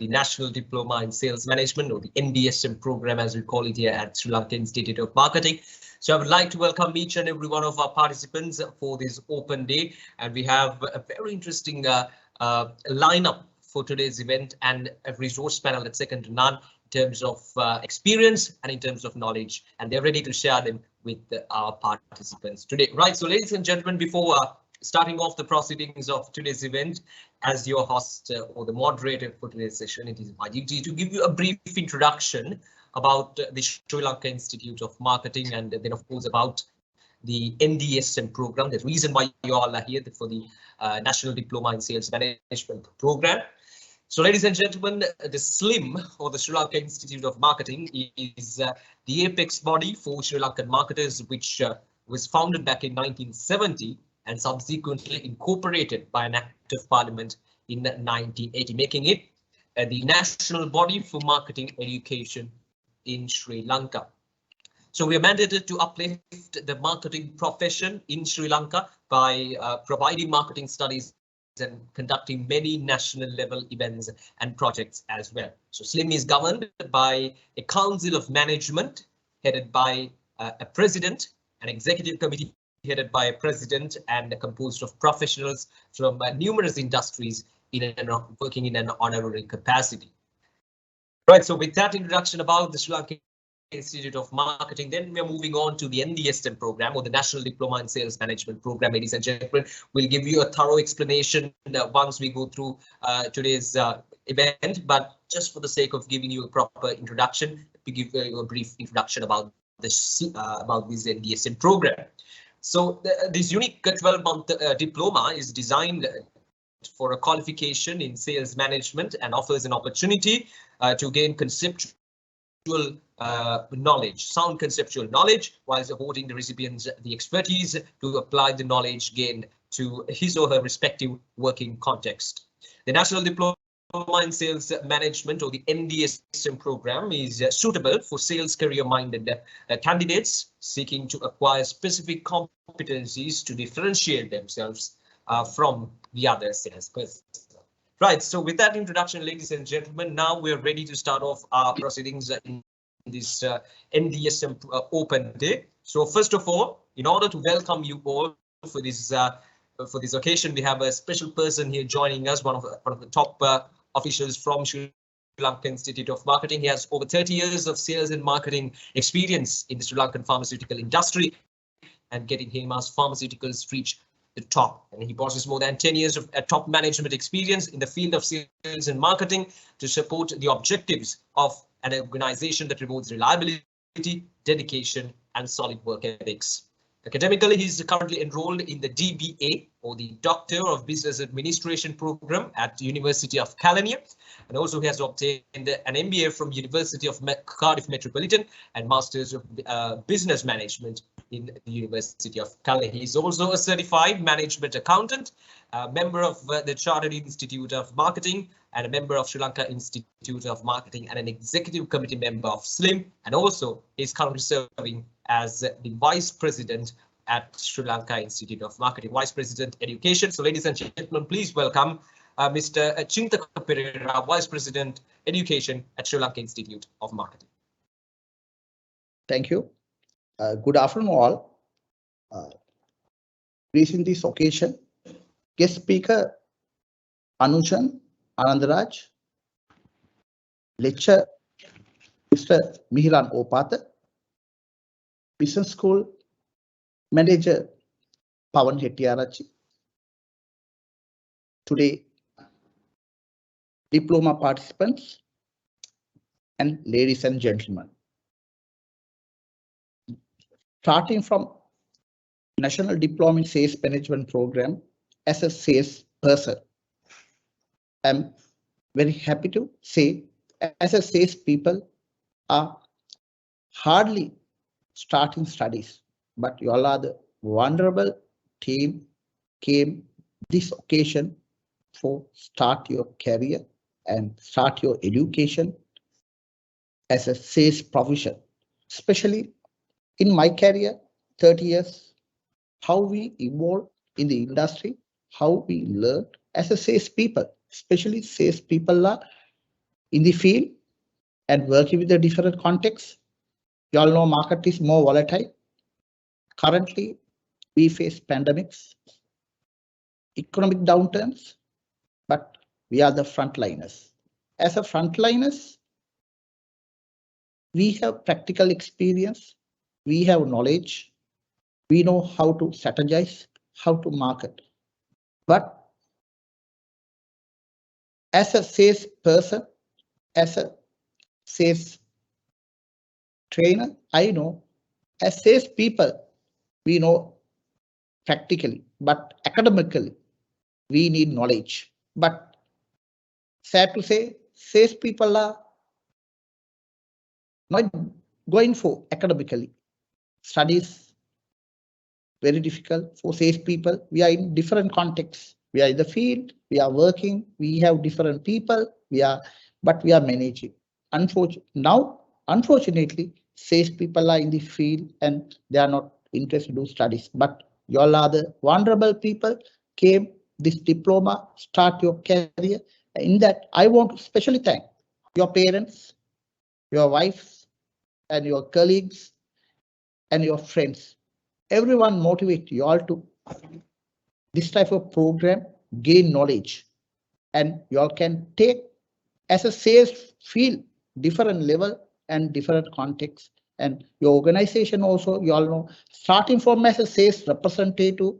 the National Diploma in Sales Management, or the NDSM program as we call it here at Sri Lanka Institute of Marketing. So I would like to welcome each and every one of our participants for this open day, and we have a very interesting lineup for today's event and a resource panel that's second to none in terms of experience and in terms of knowledge, and they're ready to share them with our participants today. Right, so ladies and gentlemen, before starting off the proceedings of today's event, as your host or the moderator for today's session, it is my duty to give you a brief introduction about the Sri Lanka Institute of Marketing, and then of course about the NDSM program, the reason why you all are here for the National Diploma in Sales Management program. So ladies and gentlemen, the SLIM, or the Sri Lanka Institute of Marketing, is the apex body for Sri Lankan marketers, which was founded back in 1970 and subsequently incorporated by an act of parliament in 1980, making it the national body for marketing education in Sri Lanka. So we are mandated to uplift the marketing profession in Sri Lanka by providing marketing studies and conducting many national level events and projects as well. So SLIM is governed by a council of management headed by a president, an executive committee headed by a president, and composed of professionals from numerous industries working in an honorary capacity. Right, so with that introduction about the Sri Lanka Institute of Marketing, then we are moving on to the NDSM program, or the National Diploma in Sales Management program. Ladies and gentlemen, we'll give you a thorough explanation once we go through today's event, but just for the sake of giving you a proper introduction, we give you a brief introduction about this NDSM program. So this unique 12-month diploma is designed for a qualification in sales management and offers an opportunity to gain conceptual knowledge, sound conceptual knowledge, while supporting the recipients the expertise to apply the knowledge gained to his or her respective working context. The National Diploma in Sales Management, or the NDSM program, is suitable for sales career-minded candidates seeking to acquire specific competencies to differentiate themselves from the other salespersons. Right, so with that introduction, ladies and gentlemen, now we're ready to start off our proceedings in this NDSM open day. So first of all, in order to welcome you all for this occasion, we have a special person here joining us, one of the top officials from Sri Lanka Institute of Marketing. He has over 30 years of sales and marketing experience in the Sri Lankan pharmaceutical industry, and getting Hema's Pharmaceuticals reach the top. And he possesses more than 10 years of top management experience in the field of sales and marketing to support the objectives of an organization that promotes reliability, dedication, and solid work ethics. Academically, he is currently enrolled in the DBA, or the Doctor of Business Administration program at the University of California, and also he has obtained an MBA from University of Cardiff Metropolitan and Masters of Business Management in the University of California. He is also a certified management accountant, a member of the Chartered Institute of Marketing, and a member of Sri Lanka Institute of Marketing, and an executive committee member of SLIM, and also is currently serving as the Vice President at Sri Lanka Institute of Marketing, Vice President Education. So ladies and gentlemen, please welcome Mr. Chintaka Pereira, Vice President Education at Sri Lanka Institute of Marketing. Thank you. Good afternoon all. Please, in this occasion, guest speaker Anushane Anandharaj, lecturer Mr. Mihilan Opatha, Business School Manager Pawan Hettiarachchi. Today, diploma participants and ladies and gentlemen. Starting from National Diploma in Sales Management program as a sales person, I'm very happy to say, as a sales people are hardly starting studies, but you all are the vulnerable team came this occasion for start your career and start your education as a sales profession. Especially in my career, 30 years, how we evolve in the industry, how we learn as a sales people, especially sales people are in the field and working with the different contexts. You all know market is more volatile. Currently, we face pandemics, economic downturns, but we are the frontliners. As a frontliners, we have practical experience, we have knowledge, we know how to strategize, how to market. But as a sales person, as a sales trainer, I know as sales people, we know practically, but academically, we need knowledge. But sad to say, sales people are not going for academically. Studies very difficult for sales people. We are in different contexts. We are in the field, we are working, we have different people, but we are managing. Unfortunately, sales people are in the field and they are not interested to do studies. But you all are the vulnerable people, came this diploma, start your career. In that, I want to especially thank your parents, your wives, and your colleagues, and your friends. Everyone motivate you all to this type of program, gain knowledge, and you all can take as a sales field, different level and different context. And your organization also, you all know, starting from as a sales representative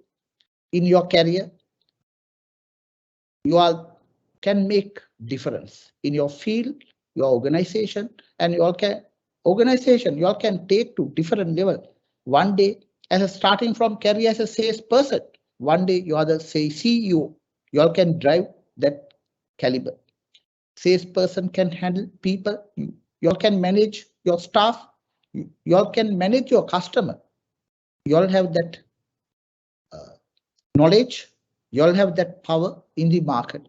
in your career, you all can make difference in your field, your organization, and you all can take to different level. One day, as a starting from career as a sales person, one day you are the say CEO, you all can drive that caliber. Sales person can handle people, you all can manage your staff, you all can manage your customer, you all have that knowledge, you all have that power in the market.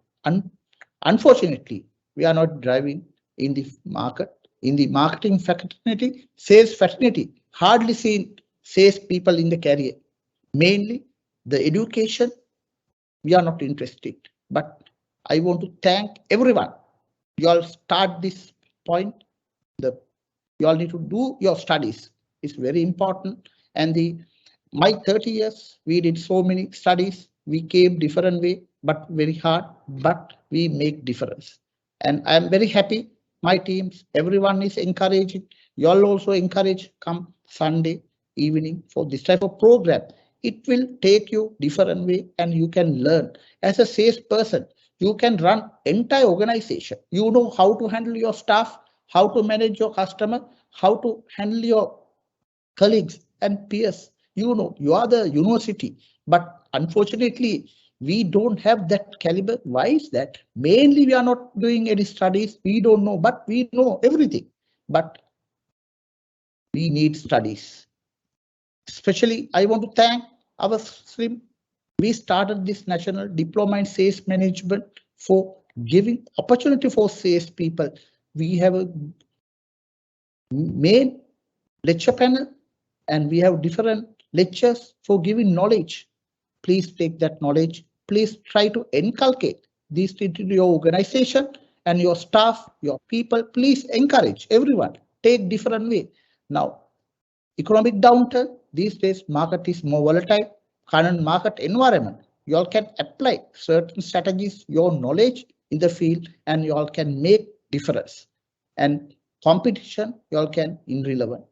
Unfortunately, we are not driving in the market, in the marketing fraternity, sales fraternity, hardly seen sales people in the career. Mainly the education, we are not interested. But I want to thank everyone. You all start this point. You all need to do your studies. It's very important. And my 30 years, we did so many studies. We came different way, but very hard, but we make difference. And I'm very happy. My teams, everyone is encouraging. You all also encourage come Sunday evening for this type of program. It will take you different way and you can learn. As a sales person, you can run entire organization. You know how to handle your staff, how to manage your customer, how to handle your colleagues and peers. You know, you are the university, but unfortunately, we don't have that caliber. Why is that? Mainly, we are not doing any studies. We don't know, but we know everything. But we need studies. Especially, I want to thank our stream. We started this National Diploma in Sales Management for giving opportunity for sales people. We have a main lecture panel and we have different lectures for giving knowledge. Please take that knowledge. Please try to inculcate this into your organization and your staff, your people. Please encourage everyone. Take different way. Now, economic downturn, these days market is more volatile. Current market environment, you all can apply certain strategies, your knowledge in the field, and you all can make difference. And competition, you all can irrelevant.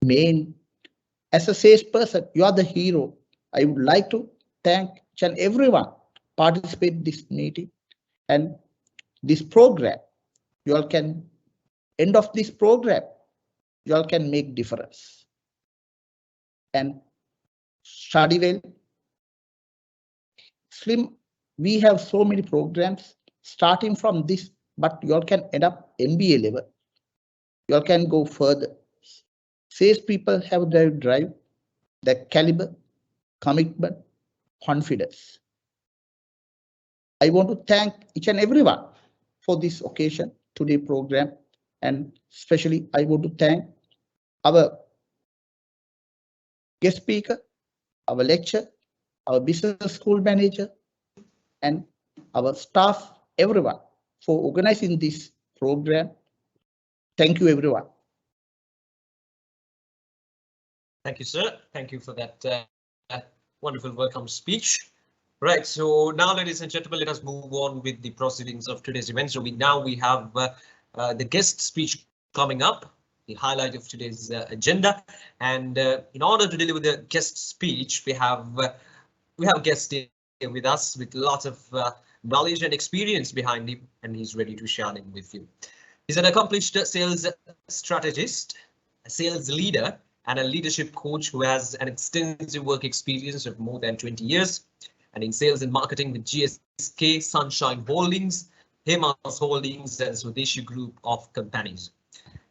Main, as a sales person, you are the hero. I would like to thank each and everyone participate in this meeting and this program. You all can end of this program, you all can make difference. And study well. Slim, we have so many programs starting from this, but you all can end up MBA level. You all can go further. Sales people have their drive, their caliber, commitment, confidence. I want to thank each and everyone for this occasion, today program, and especially I want to thank our guest speaker, our lecturer, our business school manager, and our staff, everyone for organizing this program. Thank you, everyone. Thank you, sir. Thank you for that wonderful welcome speech. Right, so now, ladies and gentlemen, let us move on with the proceedings of today's event. So we have the guest speech coming up, the highlight of today's agenda. And in order to deliver the guest speech, we have guests here with us with lots of knowledge and experience behind him, and he's ready to share them with you. He's an accomplished sales strategist, a sales leader, and a leadership coach who has an extensive work experience of more than 20 years, and in sales and marketing with GSK, Sunshine Holdings, Hemas Holdings, and Swadeshi Group of companies.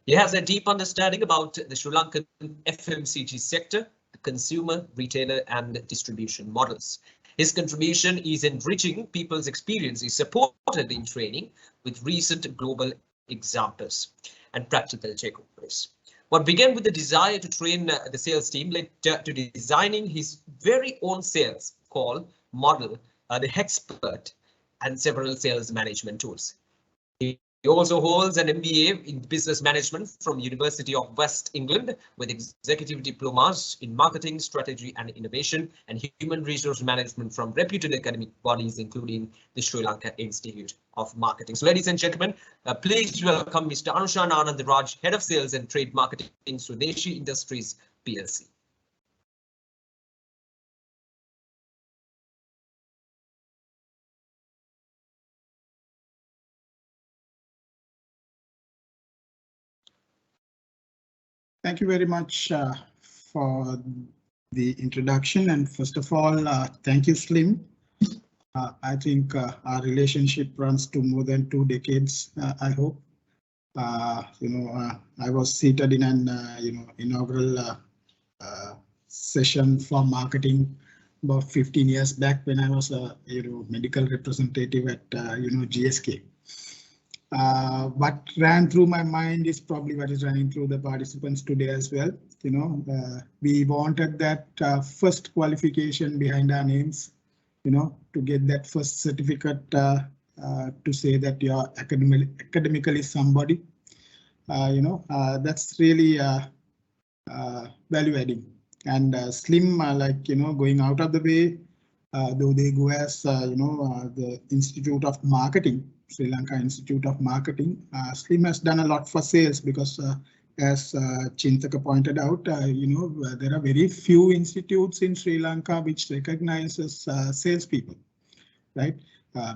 He has a deep understanding about the Sri Lankan FMCG sector, the consumer, retailer, and distribution models. His contribution is enriching people's experience, is supported in training with recent global examples and practical takeaways. What began with the desire to train the sales team led to designing his very own sales call model, the Expert, and several sales management tools. He also holds an MBA in business management from University of West England with executive diplomas in marketing, strategy and innovation, and human resource management from reputed academic bodies, including the Sri Lanka Institute of Marketing. So, ladies and gentlemen, please welcome Mr. Anushane Anandharaj, Head of Sales and Trade Marketing in Swadeshi Industries PLC. Thank you very much for the introduction, and first of all, thank you, Slim. I think our relationship runs to more than 2 decades, I hope. I was seated in an inaugural session for marketing about 15 years back when I was a medical representative at GSK. What ran through my mind is probably what is running through the participants today as well. We wanted that first qualification behind our names, to get that first certificate to say that you are academically somebody. That's really value adding. And Slim, going out of the way, though they go as the Institute of Marketing, Sri Lanka Institute of Marketing. Slim has done a lot for sales because, as Chintaka pointed out, there are very few institutes in Sri Lanka which recognizes salespeople, right?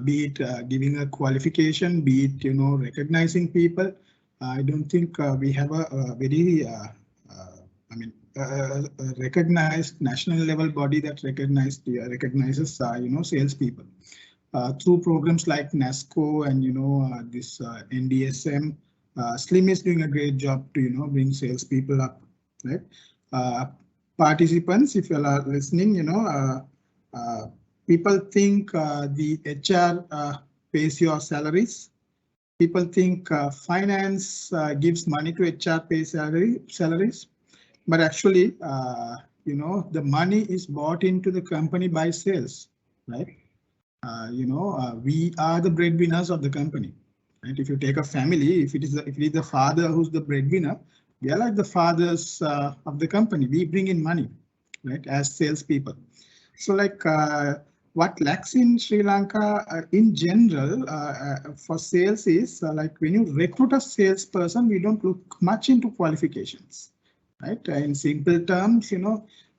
Be it giving a qualification, be it recognizing people. I don't think we have a very recognized national level body that recognizes salespeople. Through programs like NASCO and this NDSM, Slim is doing a great job to bring salespeople up, right? Participants, if you are listening, people think the HR pays your salaries. People think finance gives money to HR pay salaries, but actually, the money is bought into the company by sales, right? We are the breadwinners of the company, right? If you take a family, if it is the father who's the breadwinner, we are like the fathers of the company. We bring in money, right, as salespeople. So, what lacks in Sri Lanka in general for sales is when you recruit a salesperson, we don't look much into qualifications, right? In simple terms,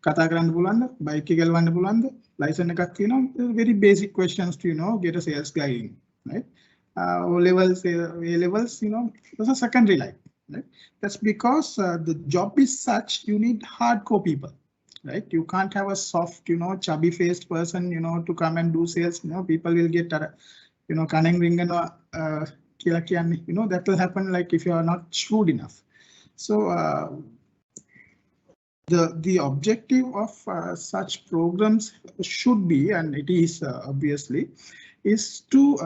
kata karanna puluwanda, bike එක ගලවන්න පුළුවන්ද, license එකක් තියෙනවා, very basic questions to get a sales guy in, right? O levels, A levels, those are secondary life, right? That's because the job is such, you need hardcore people, right? You can't have a soft, chubby faced person, to come and do sales. People will get, kaneng ringana kila kiyanne, that will happen if you are not shrewd enough. So the objective of such programs should be, and it is obviously, is to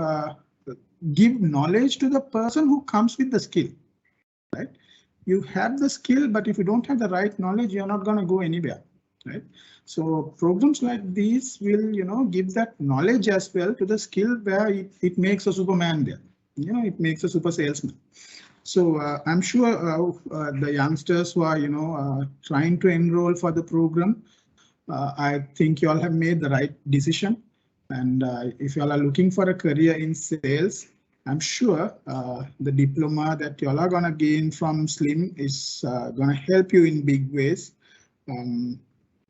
give knowledge to the person who comes with the skill, right? You have the skill, but if you don't have the right knowledge, you're not going to go anywhere, right? So programs like these will, give that knowledge as well to the skill where it makes a Superman there, it makes a super salesman. So I'm sure the youngsters who are trying to enroll for the program, I think you all have made the right decision. And if you all are looking for a career in sales, I'm sure the diploma that you all are gonna gain from SLIM is gonna help you in big ways.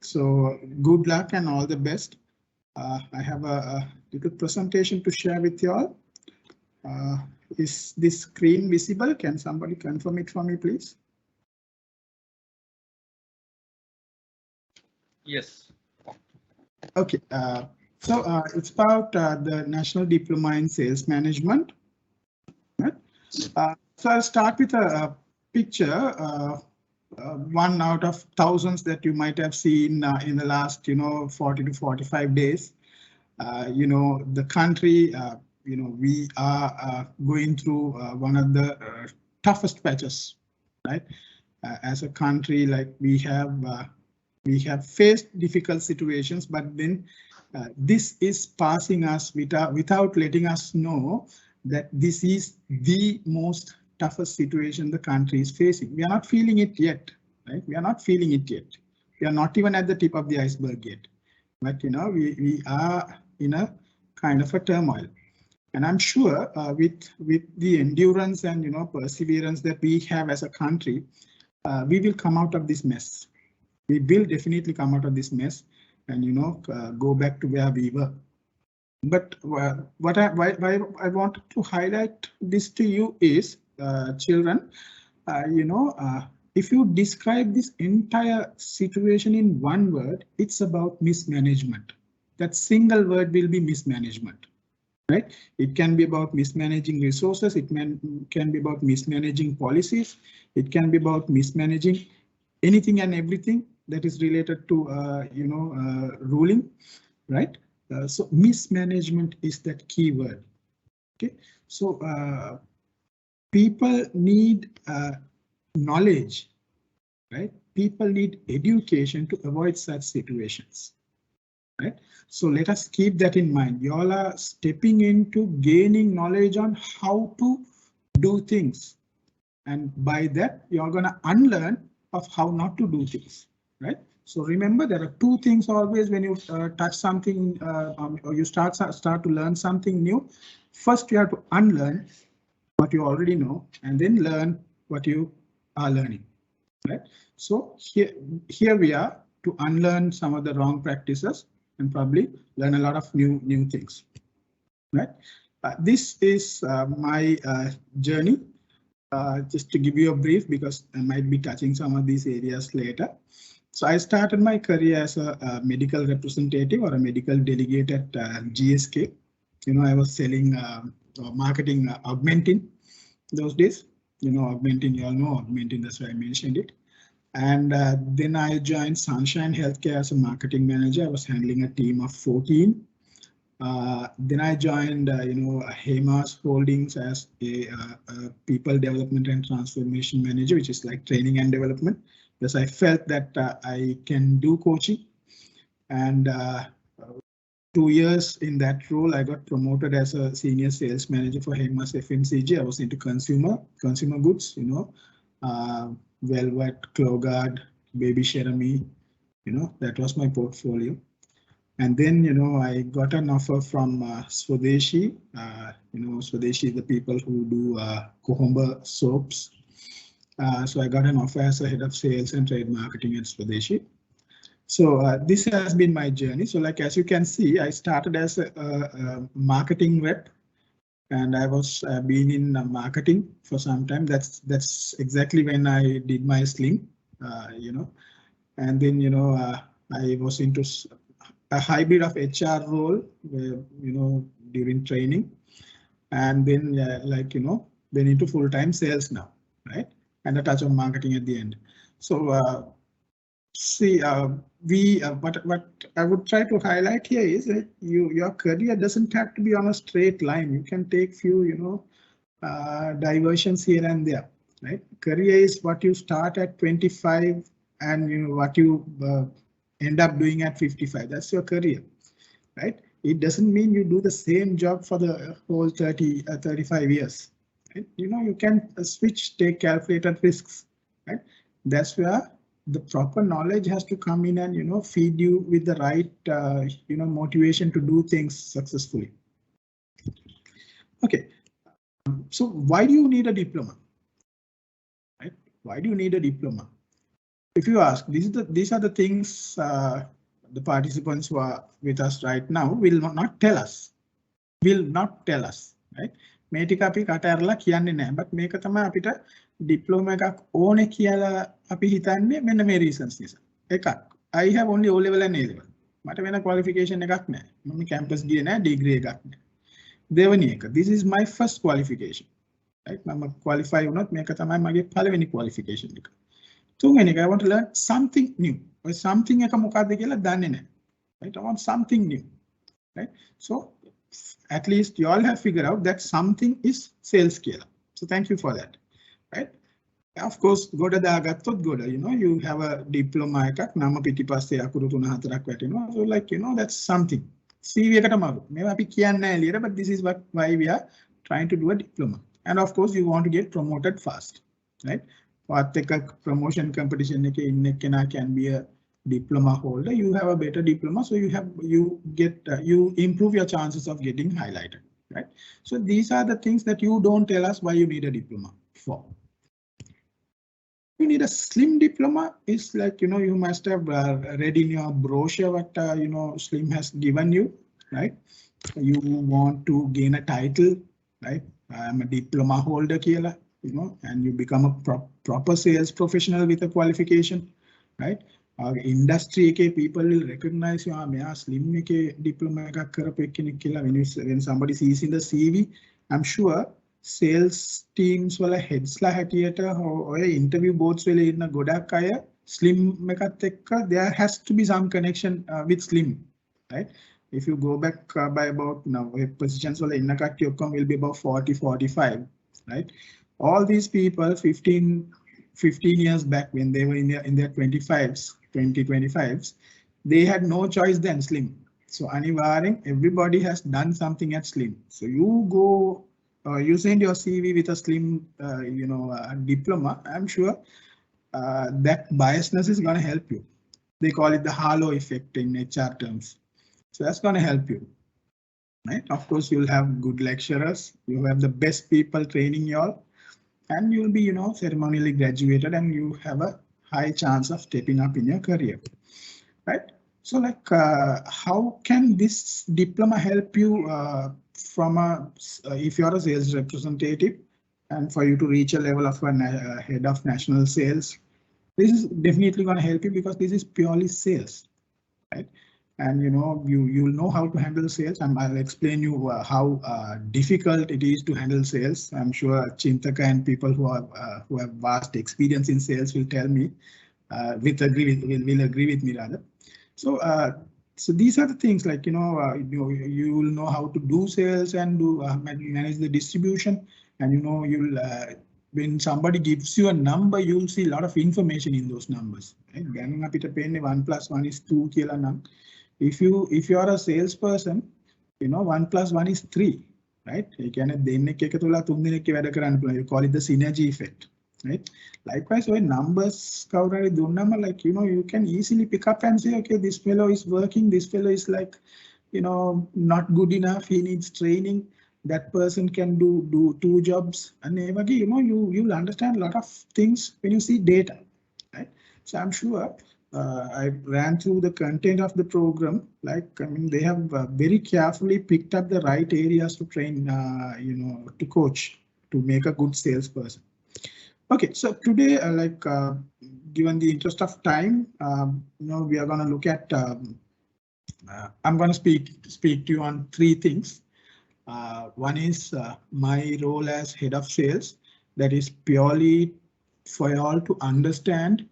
So good luck and all the best. I have a little presentation to share with you all. Is this screen visible? Can somebody confirm it for me, please? Yes. Okay. So it's about the National Diploma in Sales Management. Right? So I'll start with a picture. One out of thousands that you might have seen in the last 40 to 45 days. The country, we are going through one of the toughest patches, right? As a country, like we have faced difficult situations, but then this is passing us without letting us know that this is the most toughest situation the country is facing. We are not feeling it yet, right? We are not feeling it yet. We are not even at the tip of the iceberg yet. But we are in a kind of a turmoil. And I'm sure with the endurance and perseverance that we have as a country, we will come out of this mess. We will definitely come out of this mess and go back to where we were. But why I wanted to highlight this to you is, children, if you describe this entire situation in one word, it's about mismanagement. That single word will be mismanagement, right? It can be about mismanaging resources. It can be about mismanaging policies. It can be about mismanaging anything and everything that is related to ruling, right? So mismanagement is that key word. Okay, so people need knowledge, right? People need education to avoid such situations, right? So let us keep that in mind. You all are stepping into gaining knowledge on how to do things, and by that you're gonna unlearn of how not to do things, right? So remember, there are two things always when you touch something or you start to learn something new. First, you have to unlearn what you already know, and then learn what you are learning, right? So here we are to unlearn some of the wrong practices and probably learn a lot of new things, right? This is my journey. Just to give you a brief, because I might be touching some of these areas later. So I started my career as a medical representative or a medical delegate at GSK. I was selling marketing Augmentin those days. Augmentin, you all know Augmentin, that's why I mentioned it. And then I joined Sunshine Healthcare as a marketing manager. I was handling a team of 14. Then I joined, Hemas Holdings as a people development and transformation manager, which is like training and development, because I felt that I can do coaching. And 2 years in that role, I got promoted as a senior sales manager for Hemas FMCG. I was into consumer goods, Velvet, Klogard, Baby Cherami, that was my portfolio. And then, I got an offer from Swadeshi. Swadeshi is the people who do Kohomba soaps. So I got an offer as a head of sales and trade marketing at Swadeshi. So this has been my journey. So like, as you can see, I started as a marketing rep, and I was been in marketing for some time. That's exactly when I did my SLIM, and then, I was into a hybrid of HR role, where, during training, and then then into full-time sales now, right? And a touch of marketing at the end. So see, what I would try to highlight here is that your career doesn't have to be on a straight line. You can take few, diversions here and there, right? Career is what you start at 25 and what you end up doing at 55. That's your career, right? it doesn't mean you do the same job for the whole 35 years. Right? You can switch, take calculated risks. Right? That's where the proper knowledge has to come in and feed you with the right motivation to do things successfully. Okay, so why do you need a diploma? Right? Why do you need a diploma? If you ask, these are the things the participants who are with us right now will not tell us. Will not tell us, right? මේ ටික අපි කට ඇරලා කියන්නේ නැහැ. but මේක තමයි අපිට diploma එකක් ඕනේ කියලා අපි හිතන්නේ මෙන්න මේ reasons නිසා. එකක්, I have only O level and A level. මට වෙන qualification එකක් නැහැ. මම campus ගියේ නැහැ, degree එකක් නැහැ. දෙවෙනි එක, this is my first qualification. right? මම qualify වුණොත් මේක තමයි මගේ පළවෙනි qualification එක. තුන්වෙනි එක, I want to learn something new. ඔය something එක මොකක්ද කියලා දන්නේ නැහැ. right? I want something new. right? So at least you all have figured out that something is sales skill. So thank you for that. Right? Of course, goda දාගත්තොත් goda, you have a diploma එකක් නම පිටිපස්සේ අකුරු 3-4ක් වැටෙනවා. So like that's something. CV එකට මාරු. මේවා අපි කියන්නේ නැහැ එළියට, but this is why we are trying to do a diploma. And of course, you want to get promoted fast. Right? පාත් එක promotion competition එකේ ඉන්න කෙනා can be a diploma holder. You have a better diploma, so you improve your chances of getting highlighted. Right? So these are the things that you don't tell us why you need a diploma for. You need a slim diploma. It's like you must have read in your brochure what Slim has given you. Right? You want to gain a title. Right? I'm a diploma holder කියලා, and you become a proper sales professional with a qualification. Right? Industry එකේ people will recognize you. මෙයා slim එකේ diploma එකක් කරපු එක්කෙනෙක් කියලා. When somebody sees in the CV, I'm sure sales teams වල heads ලා හැටියට ඔය interview boards වල ඉන්න ගොඩක් අය slim එකත් එක්ක there has to be some connection with slim. Right? If you go back by about now positions වල ඉන්න කට්ටිය ඔක්කොම will be about 40-45. Right? All these people 15 years back when they were in their 20-25s, they had no choice than slim. So anivaring, everybody has done something at slim. So you go, you send your CV with a slim, diploma. I'm sure that biasness is going to help you. They call it the halo effect in HR terms. So that's going to help you. Right? Of course, you'll have good lecturers. You have the best people training you all. And you'll be, ceremonially graduated, and you have a high chance of stepping up in your career. Right? So like, how can this diploma help you if you're a sales representative and for you to reach a level of a head of national sales? This is definitely going to help you because this is purely sales. Right? And you'll know how to handle sales, and I'll explain you how difficult it is to handle sales. I'm sure Chintaka and people who have vast experience in sales will tell me, will agree with me rather. So these are the things like you will know how to do sales and manage the distribution, and you'll when somebody gives you a number, you'll see a lot of information in those numbers. Right? 1 + 1 is 2 කියලා නම්. If you are a salesperson, 1 + 1 is 3, right? You call it the synergy effect, right? Likewise, when numbers cover like you can easily pick up and say, okay, this fellow is working, this fellow is like not good enough, he needs training, that person can do 2 jobs, and you'll understand a lot of things when you see data, right? So I'm sure I ran through the content of the program. They have very carefully picked up the right areas to train, to coach, to make a good salesperson. Okay, so today, given the interest of time, we are going to look at. I'm going to speak to you on 3 things. One is my role as head of sales. That is purely for you all to understand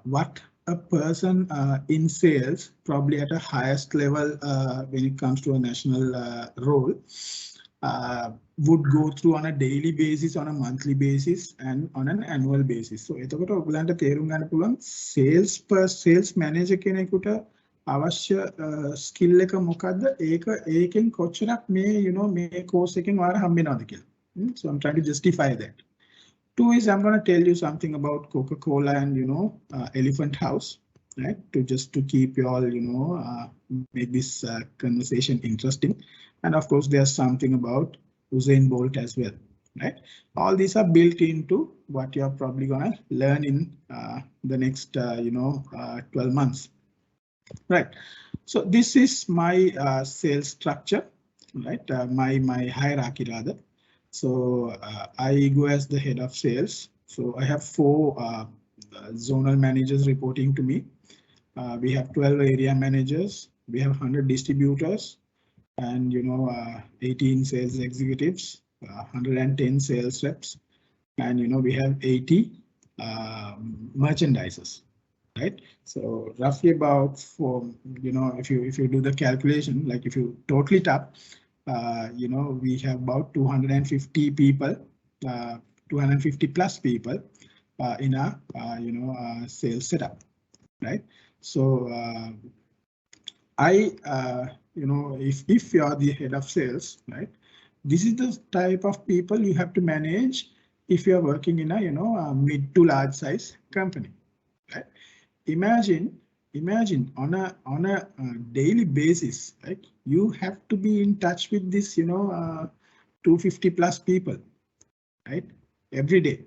what a person in sales, probably at a highest level when it comes to a national role, would go through on a daily basis, on a monthly basis, and on an annual basis. So, sales manager කෙනෙකුට අවශ්‍ය skill එක මොකද්ද? ඒකෙන් කොච්චරක් මේ මේ course එකෙන් ඔයාලා හම්බ වෙනවද කියලා. So I'm trying to justify that. 2 is I'm going to tell you something about Coca-Cola and Elephant House, right? To keep you all make this conversation interesting. And of course there's something about Usain Bolt as well, right? All these are built into what you're probably going to learn in the next 12 months, right? So this is my sales structure, right? My hierarchy rather. So I go as the head of sales. So I have 4 zonal managers reporting to me. We have 12 area managers. We have 100 distributors, and 18 sales executives, 110 sales reps, and we have 80 merchandisers, right? So roughly about if you do the calculation, like if you total it up, we have about 250 people, 250 plus people in our sales setup, right? So if you are the head of sales, right, this is the type of people you have to manage if you are working in a mid to large size company, right? Imagine on a daily basis, right? You have to be in touch with this 250 plus people, right, every day,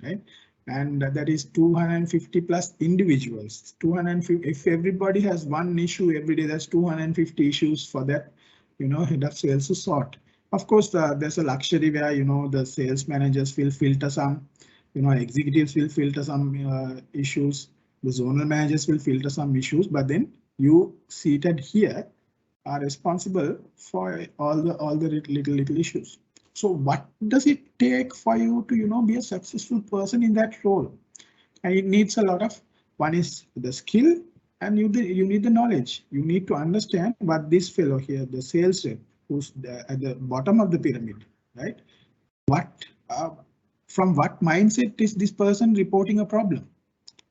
right? And that is 250 plus individuals. 250. If everybody has one issue every day, that's 250 issues for that head of sales to sort. Of course, there's a luxury where the sales managers will filter some, executives will filter some issues. The zonal managers will filter some issues, but then you seated here are responsible for all the little issues. So what does it take for you to be a successful person in that role? And it needs a lot of, one is the skill, and you need the knowledge. You need to understand what this fellow here, the sales rep, who's at the bottom of the pyramid, right? From what mindset is this person reporting a problem?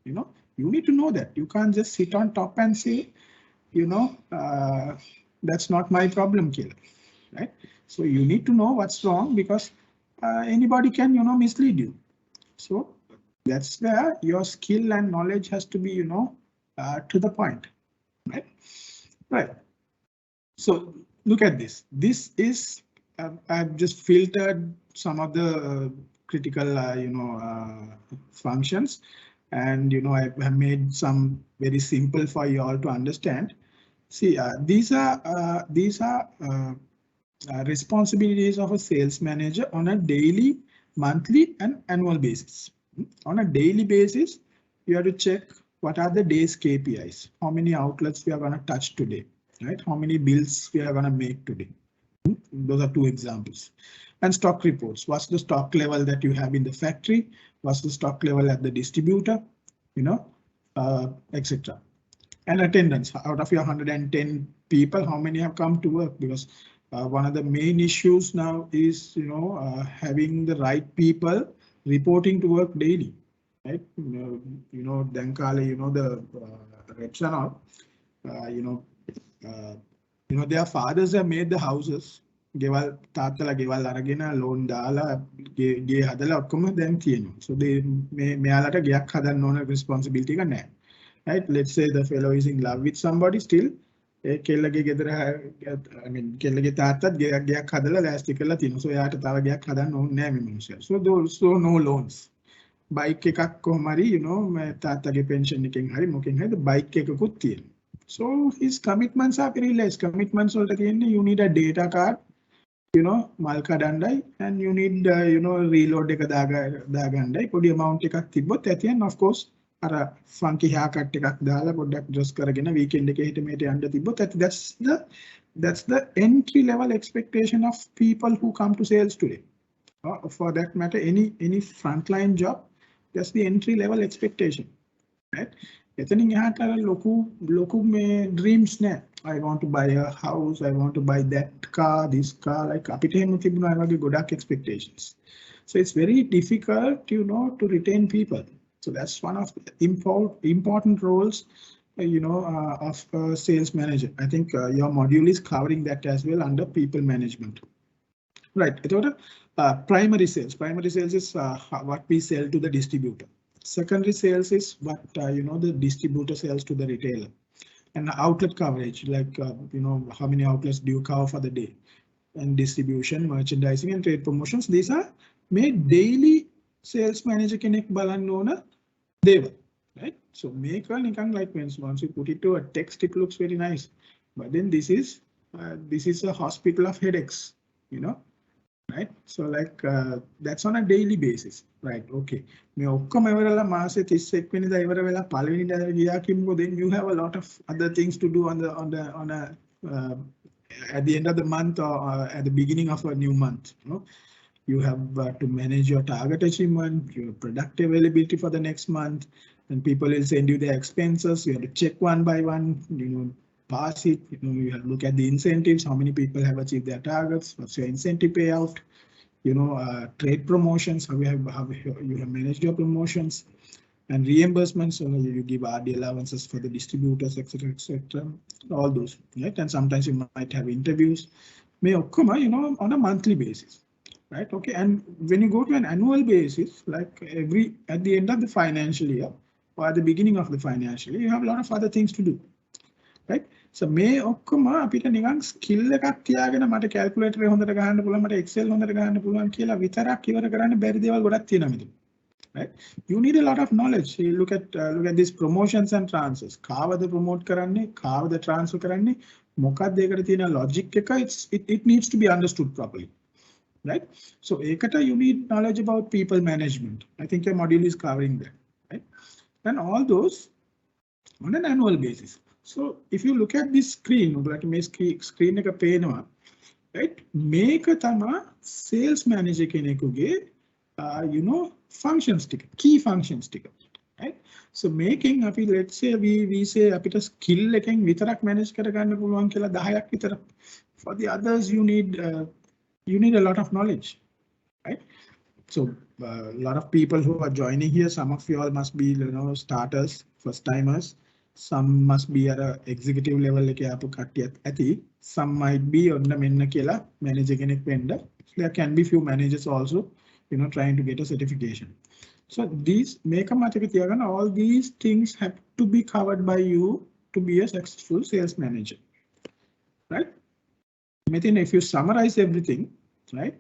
You need to know that. You can't just sit on top and say, that's not my problem, killer, right? So you need to know what's wrong, because anybody can, mislead you. So that's where your skill and knowledge has to be, to the point, right? Right. So look at this. This is, I've just filtered some of the critical, functions. And I have made some very simple for you all to understand. See, these are responsibilities of a sales manager on a daily, monthly, and annual basis. On a daily basis, you have to check what are the day's KPIs. How many outlets we are going to touch today, right? How many bills we are going to make today. Those are 2 examples. And stock reports. What's the stock level that you have in the factory? What's the stock level at the distributor? Etc. And attendance. Out of your 110 people, how many have come to work? Because one of the main issues now is having the right people reporting to work daily, right? The reps and all, their fathers have made the houses. ගෙවල් තාත්තලා ගෙවල් අරගෙන loan දාලා ගේ හදලා ඔක්කොම දැන් තියෙනවා. So මෙයාලට ගෙයක් හදන්න ඕන responsibility එක නැහැ. Right? Let's say the fellow is in love with somebody still. ඒ කෙල්ලගේ ගෙදර කෙල්ලගේ තාත්තත් ගෙයක් හදලා ලෑස්ති කරලා තියෙනවා. So එයාට තව ගෙයක් හදන්න ඕනේ නැහැ මේ මිනිස්සයා. So no loans. Bike එකක් කොහොම හරි තාත්තගේ pension එකෙන් හරි මොකෙන් හරි bike එකකුත් තියෙනවා. So his commitments are very less. Commitments වලට කියන්නේ you need a data card. මල් කඩන්නයි, and you need reload එක දාගන්නයි පොඩි amount එකක් තිබ්බොත් ඇති, and of course අර funky haircut එකක් දාලා පොඩ්ඩක් dress කරගෙන weekend එකේ හිට මෙහෙට යන්න තිබ්බොත් ඇති. That's the entry level expectation of people who come to sales today. For that matter, any frontline job, that's the entry level expectation, right? එතනින් එහාට අර ලොකු මේ dreams නෑ. I want to buy a house, I want to buy that car, this car, like අපිට එහෙම තිබුණා ඒ වගේ ගොඩක් expectations. So it's very difficult to retain people. So that's one of the important roles of a sales manager. I think your module is covering that as well under people management. Right. Primary sales. Primary sales is what we sell to the distributor. Secondary sales is what the distributor sells to the retailer. And outlet coverage, like how many outlets do you cover for the day? And distribution, merchandising, and trade promotions. These are made daily sales manager kenek balanna ona deva. Right? So make a like once you put it to a text, it looks very nice. But then this is a hospital of headaches, right? So like that's on a daily basis, right? Okay. Then you have a lot of other things to do at the end of the month or at the beginning of a new month. You have to manage your target achievement, your product availability for the next month, and people will send you their expenses. You have to check one by one, pass it. You have to look at the incentives, how many people have achieved their targets, what's your incentive payout, trade promotions, how you have managed your promotions, and reimbursements. So you give RD allowances for the distributors, etc., all those, right? And sometimes you might have interviews, on a monthly basis. Right. Okay. And when you go to an annual basis, like at the end of the financial year or at the beginning of the financial year, you have a lot of other things to do. Right. So මේ ඔක්කොම අපිට නිකන් skill එකක් තියාගෙන මට calculator හොඳට ගහන්න පුළුවන් මට එක්සෙල් හොඳට ගහන්න පුළුවන් කියලා විතරක් ඉවර කරන්න බැරි දේවල් ගොඩක් තියෙනවා මෙතන. Right. You need a lot of knowledge. You look at these promotions and transfers. කාවද promote කරන්නේ, කාවද transfer කරන්නේ, මොකක්ද ඒකට තියෙන logic එක, it needs to be understood properly. Right. So ekata you need knowledge about people management. I think your module is covering that. Right. And all those on an annual basis. So if you look at this screen, like screen එක පේනවා, right? Make a tama sales manager කෙනෙකුගේ functions ticket, key functions ticket. Right. So making අපි let's say we say අපිට skill එකෙන් විතරක් manage කරගන්න පුළුවන් කියලා 10ක් විතර. For the others you need a lot of knowledge, right? So a lot of people who are joining here, some of you all must be starters, first timers. Some must be at a executive level. Some might be on the manager. There can be few managers also, trying to get a certification. So these all these things have to be covered by you to be a successful sales manager, right? If you summarize everything, right,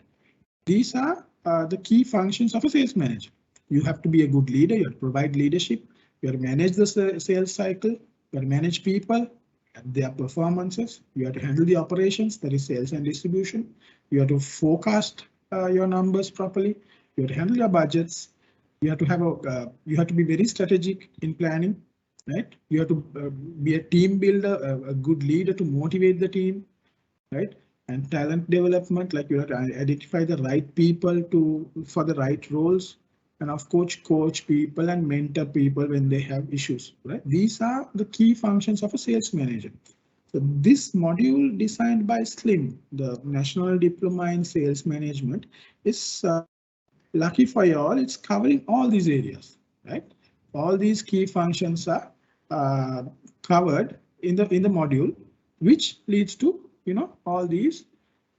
these are the key functions of a sales manager. You have to be a good leader, you have to provide leadership, you have to manage the sales cycle, you have to manage people and their performances, you have to handle the operations, that is sales and distribution, you have to forecast your numbers properly, you have to handle your budgets, you have to have you have to be very strategic in planning, right? You have to be a team builder, a good leader to motivate the team. Right, and talent development, like you have to identify the right people for the right roles, and of course coach people and mentor people when they have issues. Right, these are the key functions of a sales manager. So this module designed by SLIM, the National Diploma in Sales Management, is lucky for you all. It's covering all these areas. Right, all these key functions are covered in the module, which leads to all these,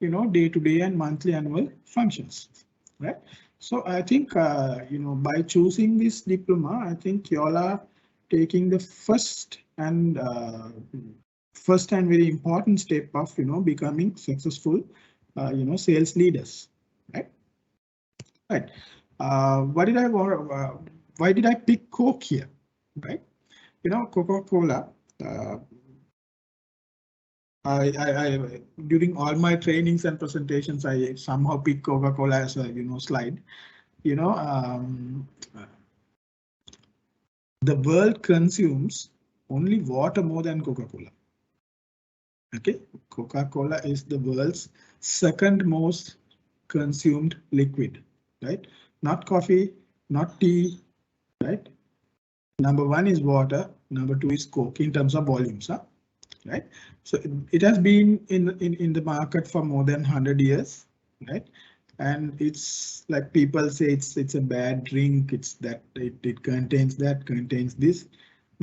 day-to-day and monthly annual functions, right? So I think, by choosing this diploma, I think you all are taking the first and very important step of, becoming successful, sales leaders, right? Right. Why did I pick Coke here, right? Coca-Cola. I during all my trainings and presentations, I somehow pick Coca-Cola as a slide. The world consumes only water more than Coca-Cola. Okay, Coca-Cola is the world's second most consumed liquid, right? Not coffee, not tea, right? Number one is water. Number two is Coke in terms of volumes, huh? Right, so it has been in the market for more than 100 years, right? And it's like people say it's a bad drink. It's that it contains this,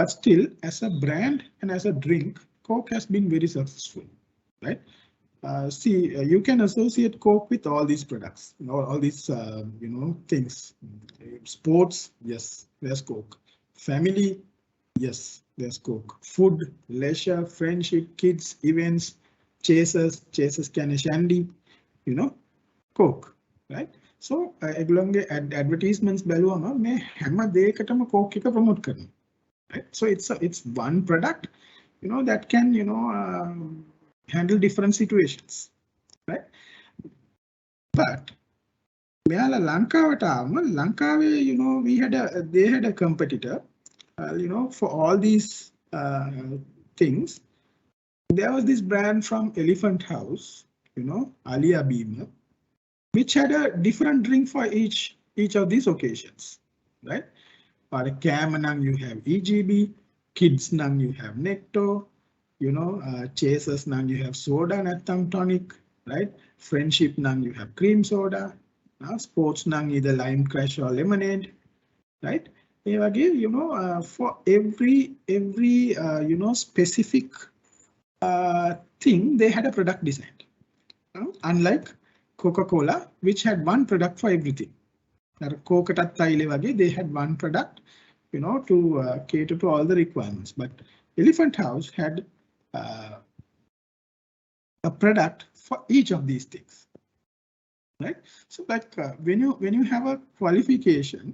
But still, as a brand and as a drink, Coke has been very successful, right? You can associate Coke with all these products, all these things. Sports, yes, there's Coke. Family, yes, there's Coke. Food, leisure, friendship, kids, events, chasers can shandy, Coke, right? So එගොල්ලන්ගේ advertisements බැලුවම මේ හැම දෙයකටම Coke එක promote කරනවා, right? So it's one product, that can handle different situations, right? But මෙයාලා ලංකාවට ආවම ලංකාවේ they had a competitor, for all these things. There was this brand from Elephant House, Alia Beamer, which had a different drink for each of these occasions, right? For a cam nang you have EGB, kids nang you have Necto, chasers nang you have soda natham tonic, right? Friendship nang you have cream soda, sports nang either lime crush or lemonade, right? For every specific thing, they had a product designed, unlike Coca-Cola, which had one product for everything. They had one product, to cater to all the requirements. But Elephant House had a product for each of these things, right? So like when you have a qualification,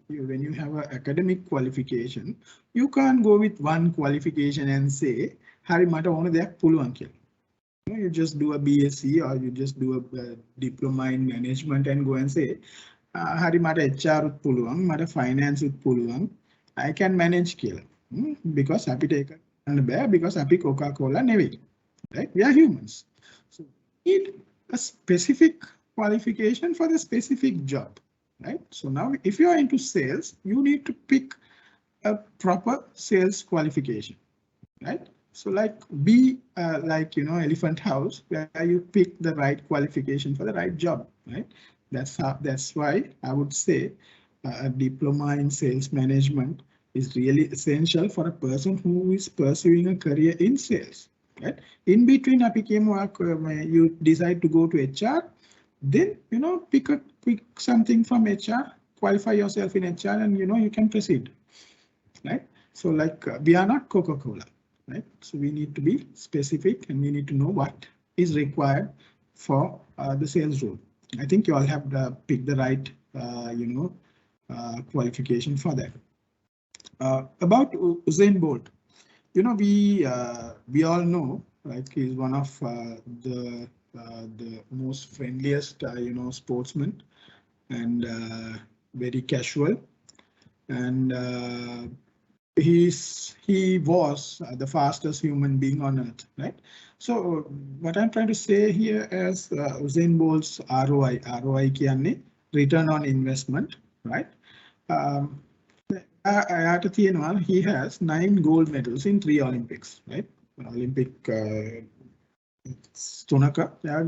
when you have an academic qualification, you can't go with one qualification and say, "Hari mata ona deyak puluwan kiyala." You just do a BSc or you just do a diploma in management and go and say, "Hari mata HR ut puluwan, mata finance ut puluwan, I can manage kiyala." Because happy take and bear because happy Coca-Cola never, right? We are humans, so we need a specific qualification for the specific job, right? So now if you are into sales, you need to pick a proper sales qualification, right? So be like Elephant House, where you pick the right qualification for the right job, right? That's why I would say a diploma in sales management is really essential for a person who is pursuing a career in sales, right? In between you decide to go to HR, then pick something from HR, qualify yourself in HR, and you can proceed, right? So we are not Coca-Cola, right? So we need to be specific and we need to know what is required for the sales role. I think you all have picked the right qualification for that. About Usain Bolt, we all know, like, he's one of the most friendliest sportsmen, and very casual, and he was the fastest human being on earth, right? So what I'm trying to say here is Usain Bolt's ROI kiyanne return on investment, right? He has 9 gold medals in 3 Olympics, right? Olympic තුනක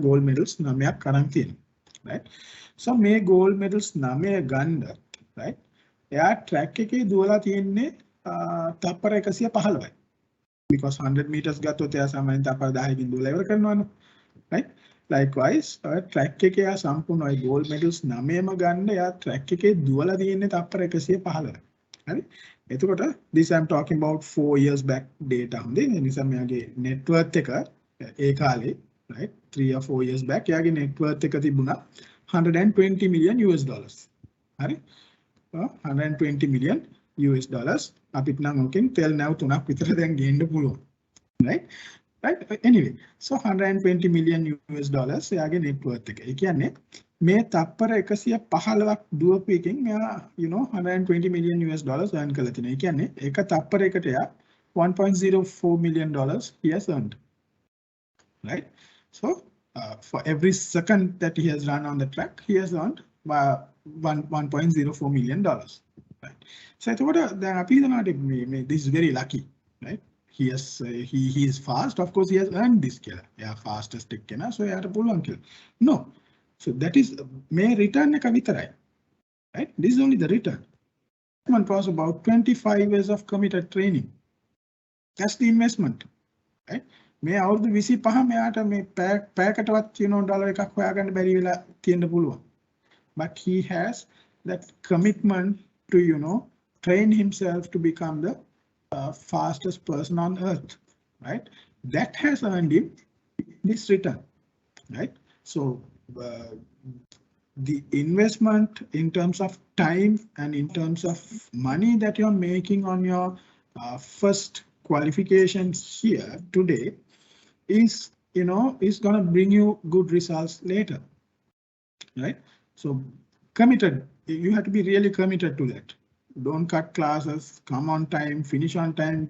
gold medals 9ක් අරන් තියෙනවා, right? So මේ gold medals 9 ගන්න, right? එයා track එකේ දුවලා තියෙන්නේ තප්පර 115යි. Because 100 meters ගත්තොත් එයා සාමාන්‍යයෙන් තප්පර 10කින් දුවලා ඉවර කරනවානේ, right? Likewise, track එකේ එයා සම්පූර්ණ ওই gold medals 9ම ගන්න එයා track එකේ දුවලා තියෙන්නේ තප්පර 115යි. හරි? එතකොට this I'm talking about 4 years back data හොඳේ. ඒ නිසා මෙයාගේ net worth එක ඒ කාලේ, right, 3 or 4 years back එයාගේ net worth එක තිබුණා $120 million. හරි? 120 million US dollars. අපිට නම් ඕකෙන් තෙල් නැව් 3ක් විතර දැන් ගේන්න පුළුවන්, right? Anyway, so 120 million US dollars එයාගේ net worth එක. ඒ කියන්නේ මේ තප්පර 115ක් දුවපු එකෙන් මෙයා 120 million US dollars earn කරලා තිනවා. ඒ කියන්නේ එක තප්පරයකට එයා $1.04 million he has earned, right? So for every second that he has run on the track, he has earned $1.04 million, right? So this is very lucky, right? He is fast. Of course, he has earned this killer. Yeah, fastest killer. So he had a pull on kill. No, so that is may return a kavitarai, right? This is only the return, was about 25 years of committed training. That's the investment, right? May out the VC paha me pack at what dollar and very. But he has that commitment to train himself to become the fastest person on earth, right? That has earned him this return, right? So the investment in terms of time and in terms of money that you're making on your first qualifications here today is going to bring you good results later, right? So committed, you have to be really committed to that. Don't cut classes, come on time, finish on time,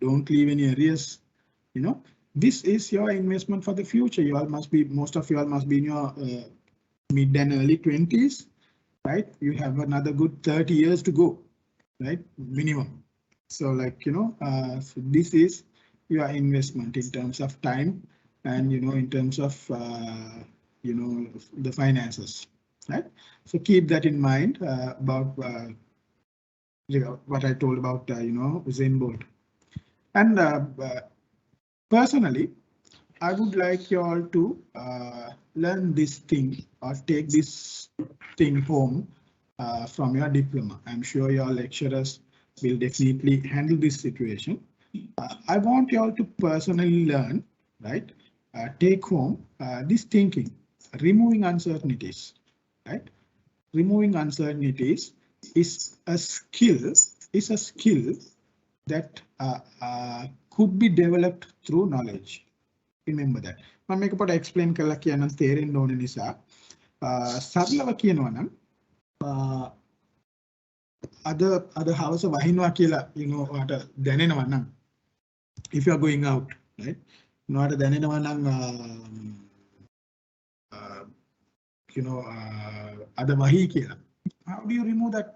don't leave any arrears. This is your investment for the future. Most of you all must be in your mid and early 20s, right? You have another good 30 years to go, right? Minimum. So so this is your investment in terms of time and in terms of the finances, right? So keep that in mind about what I told about Zen board. And personally, I would like you all to learn this thing or take this thing home from your diploma. I'm sure your lecturers will definitely handle this situation. I want you all to personally learn, right? Take home this thinking, removing uncertainties, right? Removing uncertainties is a skill that could be developed through knowledge. Remember that. මම මේක පොඩ්ඩක් explain කරලා කියන්නම් තේරෙන්න ඕන නිසා සරලව කියනවා නම් අද හවස වහිනවා කියලා ඔයාට දැනෙනවා නම් if you are going out, right? ඔයාට දැනෙනවා නම් අද වහී කියලා. How do you remove that?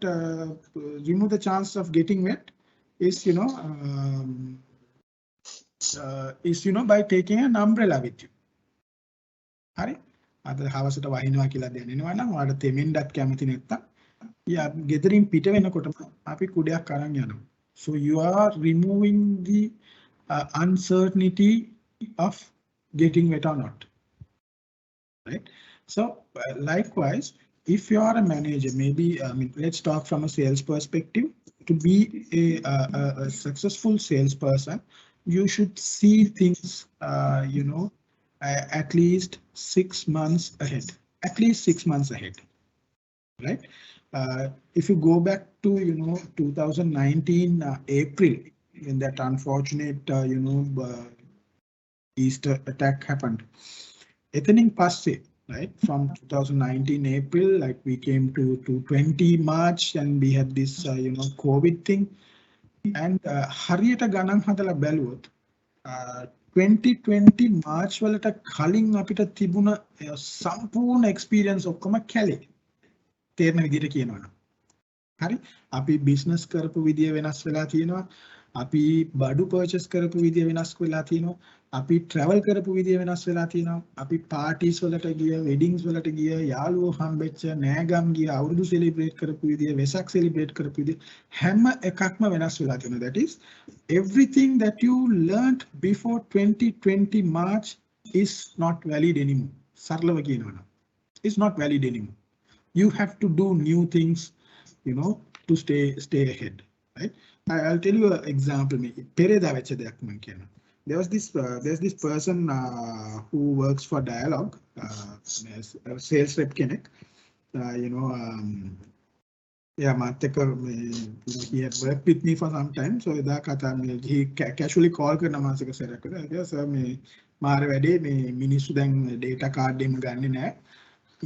Remove the chance of getting wet is by taking an umbrella with you. හරි? අද හවසට වහිනවා කියලා දැනෙනවා නම් ඔයාලා තෙමෙන්නත් කැමති නැත්තම් ගෙදරින් පිට වෙනකොටම අපි කුඩයක් අරන් යනවා. So you are removing the uncertainty of getting wet or not, right? So likewise, if you are a manager, maybe let's talk from a sales perspective. To be a successful salesperson, you should see things at least 6 months ahead. At least 6 months ahead, right? If you go back to 2019 April, when that unfortunate Easter attack happened, ethnic passe, right? From 2019 April, like we came to 20 March and we had this COVID thing. And හරියට ගණන් හදලා බැලුවොත් 2020 March වලට කලින් අපිට තිබුණ සම්පූර්ණ experience ඔක්කොම කැලේ. තේරෙන විදිහට කියනවනම්. හරි? අපි business කරපු විදිය වෙනස් වෙලා තියෙනවා. අපි බඩු purchase කරපු විදිය වෙනස් වෙලා තියෙනවා. අපි travel කරපු විදිය වෙනස් වෙලා තියෙනවා. අපි parties වලට ගිය, weddings වලට ගිය, යාළුවෝ හම්බෙච්ච, නෑගම් ගිය, අවුරුදු celebrate කරපු විදිය, වෙසක් celebrate කරපු විදිය හැම එකක්ම වෙනස් වෙලා තියෙනවා. That is, everything that you learned before 2020 March is not valid anymore. සරලව කියනවනම්. It's not valid anymore. You have to do new things, to stay ahead, right? I'll tell you an example. There's this person who works for Dialogue, sales rep kenek. Yeah, he had worked with me for some time, so he casually called කරනවා sir මාර වැඩේ මේ මිනිස්සු දැන් data card දෙන්න ගන්නේ නැහැ.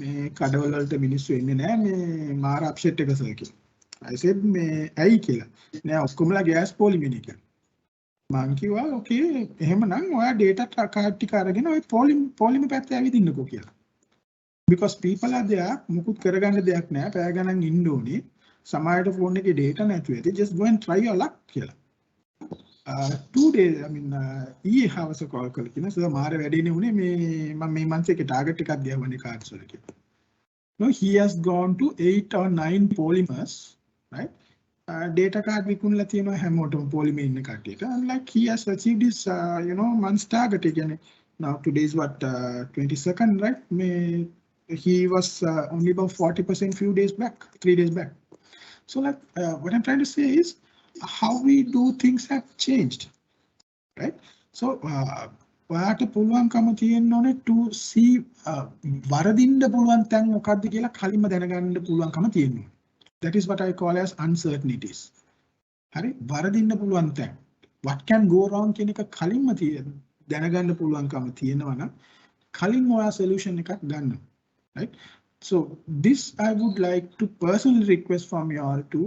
මේ කඩවල වලට මිනිස්සු එන්නේ නැහැ. මේ මාර අප්සෙට් එක සර් කියලා. I said මේ ඇයි කියලා. නෑ ඔක්කොමලා gas polymer කියලා. මං කිව්වා okay එහෙමනම් ඔයා data card ටික අරගෙන ඔය polymer පැත්තේ ඇවිදින්නකෝ කියලා. Because people are there මුකුත් කරගන්න දෙයක් නැහැ. පැය ගණන් ඉන්න ඕනේ. සමහරට phone එකේ data නැතුව ඇති. Just go and try your luck කියලා. 2 days, ඊයේ හවස call කරලා කියන සර් මාර වැඩේනේ උනේ මේ මම මේ month එකේ target එකක් ගියවන්නේ cards වල කියලා. No, he has gone to 8 or 9 polymers, right? data card විකුණලා තියෙනවා හැමෝටම පොලිමේ ඉන්න කට්ටියට. And like he has achieved his month's target again. Now today is what 22nd, right? He was only about 40% few days back, 3 days back. So like what I'm trying to say is how we do things have changed, right? So ඔයාට පුළුවන්කම තියෙන්න ඕනේ to see වරදින්න පුළුවන් තැන් මොකක්ද කියලා කලින්ම දැනගන්න පුළුවන්කම තියෙනවා. That is what I call as uncertainties. හරි වරදින්න පුළුවන් තැන්. What can go wrong කියන එක කලින්ම දැනගන්න පුළුවන්කම තියෙනවා නම් කලින් ඔයා solution එකක් ගන්න. Right? So this I would like to personally request from you all to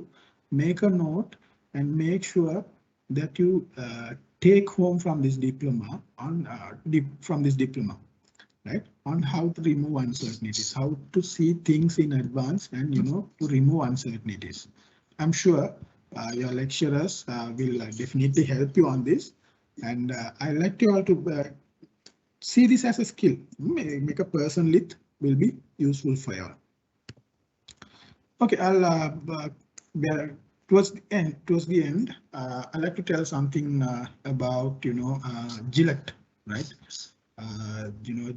make a note and make sure that you take home from this diploma right, on how to remove uncertainties, how to see things in advance, and to remove uncertainties. I'm sure your lecturers will definitely help you on this, and I like you all to see this as a skill. Make a person lit will be useful for you. Okay, I'll towards the end, I'd like to tell something about Gillette, right?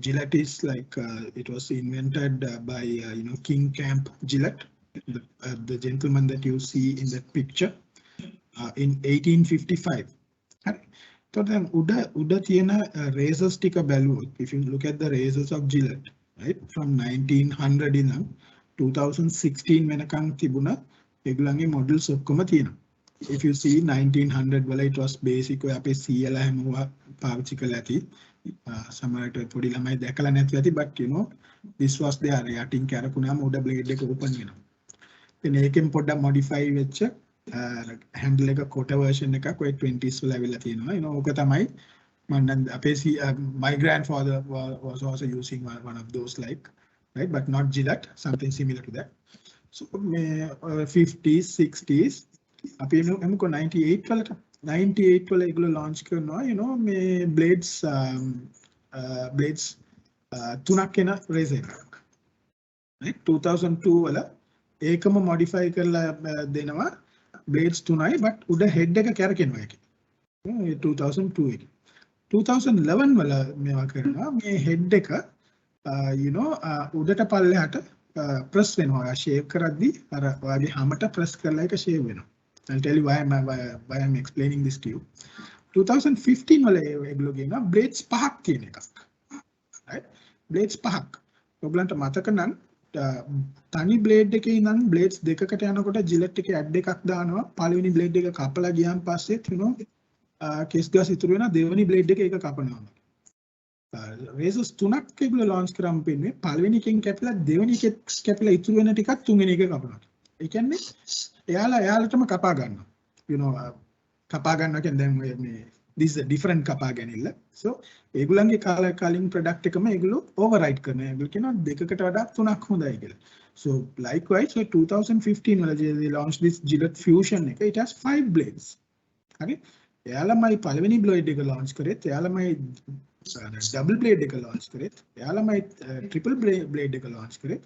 Gillette is like it was invented by King Camp Gillette, the gentleman that you see in that picture, in 1855. So then Uda Tiena razor sticker balloon. If you look at the razors of Gillette, right, from 1900 in 2016 වෙනකන් තිබුණා ඒගොල්ලන්ගේ models ඔක්කොම තියෙනවා. If you see 1900 වල it was basic ඔය අපේ CLA හැමෝම පාවිච්චි කරලා ඇති. සමහරට පොඩි ළමයි දැකලා නැති ඇති, but this was there. යටින් කැරකුණාම උඩ blade එක open වෙනවා. ඉතින් ඒකෙන් පොඩ්ඩක් modify වෙච්ච handle එක කොට version එකක් ඔය 20s වල ඇවිල්ලා තියෙනවා. ඕක තමයි my grandfather was also using one of those, like, right, but not Gillette, something similar to that. So 50s 60s අපි එමුකෝ 98 වල ඒගොල්ලෝ launch කරනවා මේ blades තුනක් එන razor එකක්, right? 2002 වල ඒකම modify කරලා දෙනවා blades තුනයි, but උඩ head එක කැරකෙනවා ඒකේ 2002 එකේ. 2011 වල මේවා කරනවා මේ head එක උඩට පල්ලෙහාට press වෙනවා. shave කරද්දී අර ඔයාගේ හැමට press කරලා ඒක shave වෙනවා. I'll tell you why I'm explaining this to you. 2015 වල ඒගොල්ලෝ කියනවා blades පහක් තියෙන එකක්, right? blades පහක්. ඔයගලන්ට මතක නම් තනි blade එකේ ඉඳන් blades දෙකකට යනකොට Gillette එකේ add එකක් දානවා. පළවෙනි blade එක කපලා ගියාන් පස්සේ case gas ඉතුරු වෙන දෙවෙනි blade එක කපනවා. razors තුනක් ඒගොල්ලෝ launch කරාම පෙන්නේ පළවෙනි එකෙන් කැපිලා දෙවෙනි එකෙන් කැපිලා ඉතුරු වෙන ටිකක් තුන්වෙනි එක කපනවා. ඒ කියන්නේ එයාලටම කපා ගන්නවා. කපා ගන්නවා කියන්නේ දැන් මේ this is a different කපා ගැනීම. So ඒගොල්ලන්ගේ කලින් product එකම ඒගොල්ලෝ override කරනවා. ඒගොල්ලෝ කියනවා දෙකකට වඩා තුනක් හොඳයි කියලා. So likewise, so 2015 වල they launched this Gillette Fusion එක. It has 5 blades. හරි. එයාලමයි පළවෙනි blade එක launch කරේත්, එයාලමයි double blade එක launch කරේත්, එයාලමයි triple blade එක launch කරේත්,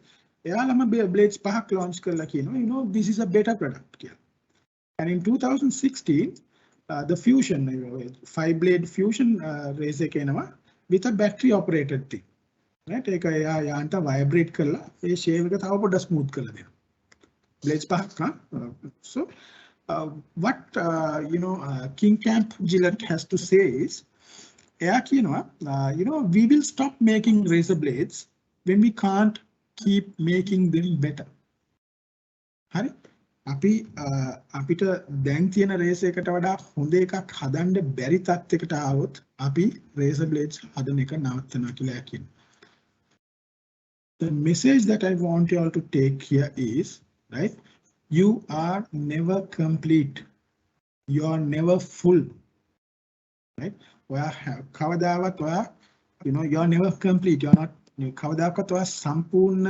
එයාලම blades පහක් launch කරලා කියනවා this is a better product කියලා. And in 2016 the Fusion 5 blade Fusion razor එක එනවා with a battery operated thing, right? ඒක යාන්ට vibrate කරලා ඒ shave එක තව පොඩ්ඩක් smooth කරලා දෙනවා. blades පහක්. So what King Camp Gillette has to say is we will stop making razor blades when we can't keep making them better. Hari අපිට දැන් තියෙන razor එකට වඩා හොඳ එකක් හදන්න බැරි තත්යකට ආවොත් අපි razor blades හදන එක නවත්තනවා කියලා කියනවා. The message that I want you all to take here is, right, you are never complete, you are never full, right? කවදාවත් you are never complete, you are not කවදාකවත් ඔයා සම්පූර්ණ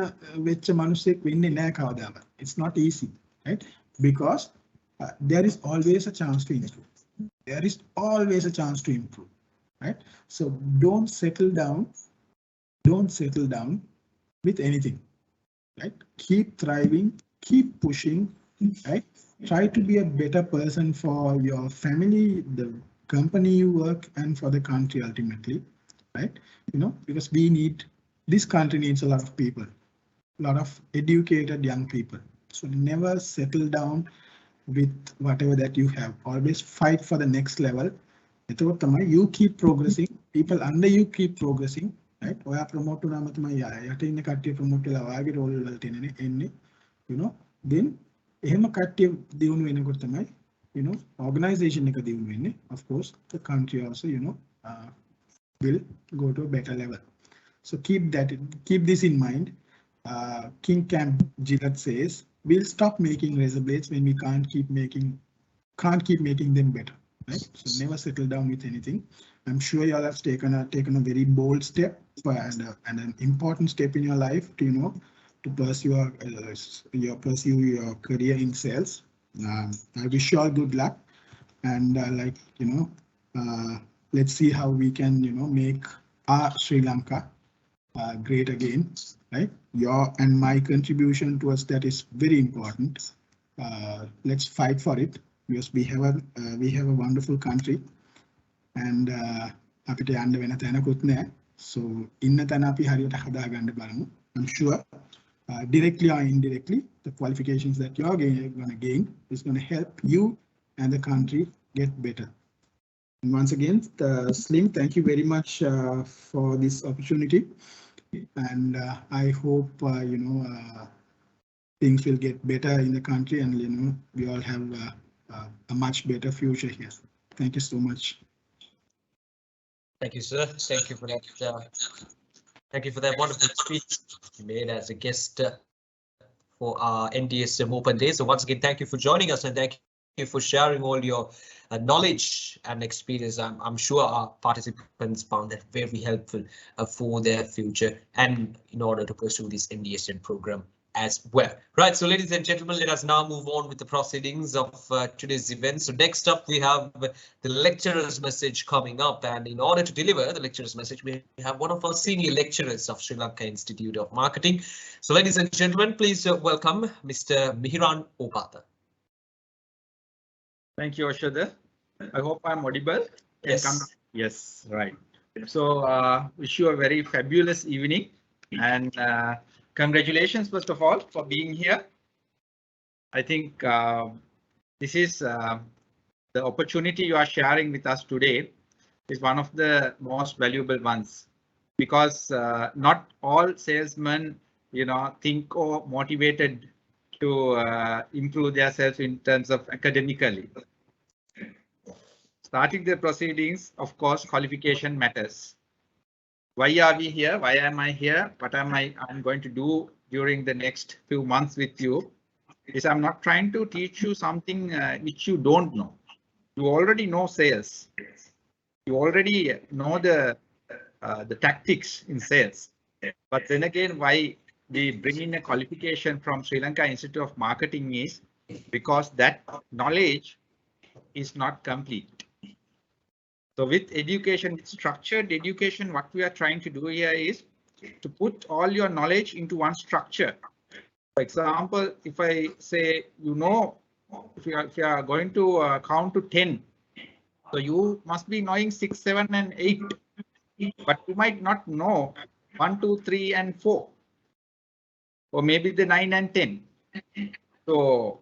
වෙච්ච මිනිසෙක් වෙන්නේ නැහැ කවදාවත්. It's not easy, right? Because there is always a chance to improve. There is always a chance to improve, right? So don't settle down with anything, right? Keep thriving, keep pushing, right? try to be a better person for your family, the company you work, and for the country ultimately, right? Because this country needs a lot of people, a lot of educated young people. So never settle down with whatever that you have. Always fight for the next level. You keep progressing, people under you keep progressing, right? Promote promote then එහෙම කට්ටිය දියුණු වෙනකොට තමයි organization එක දියුණු වෙන්නේ. Of course the country also will go to a better level. So keep this in mind. King Camp Gillette says we'll stop making razor blades when we can't keep making them better, right? So never settle down with anything. I'm sure you all have taken a very bold step and an important step in your life to to pursue your career in sales. I wish you all good luck, and let's see how we can make our Sri Lanka great again, right? Your and my contribution towards that is very important. Let's fight for it, because we have a wonderful country, and අපිට යන්න වෙන තැනකුත් නැහැ. So ඉන්න තැන අපි හරියට හදාගන්න බලමු. I'm sure directly or indirectly, the qualifications that you're going to gain is going to help you and the country get better. And once again, Slim, thank you very much for this opportunity, and I hope things will get better in the country, and we all have a much better future here. Thank you so much. Thank you, sir. Thank you for that. Thank you for that wonderful speech you made as a guest for our NDSM Open Day. So once again, thank you for joining us, and thank you for sharing all your knowledge and experience. I'm sure our participants found that very helpful for their future and in order to pursue this NDSM program as well. Right, so ladies and gentlemen, let us now move on with the proceedings of today's event. So next up, we have the lecturer's message coming up, and in order to deliver the lecturer's message, we have one of our senior lecturers of Sri Lanka Institute of Marketing. So ladies and gentlemen, please welcome Mr. Mihiran Opata. Thank you, Ashada. I hope I'm audible. Yes. Yes, right. So wish you a very fabulous evening, and congratulations, first of all, for being here. I think this is the opportunity you are sharing with us today is one of the most valuable ones, because not all salesmen, think or motivated to improve themselves in terms of academically. Starting the proceedings, of course, qualification matters. Why are we here? Why am I here? What am I'm going to do during the next few months with you? Is I'm not trying to teach you something which you don't know. You already know sales. You already know the tactics in sales. But then again, why we bring in a qualification from Sri Lanka Institute of Marketing is because that knowledge is not complete. So with education, with structured education, what we are trying to do here is to put all your knowledge into one structure. For example, if I say, if you are going to count to 10, so you must be knowing 6, 7, and 8, but you might not know 1, 2, 3, and 4, or maybe the 9 and 10. So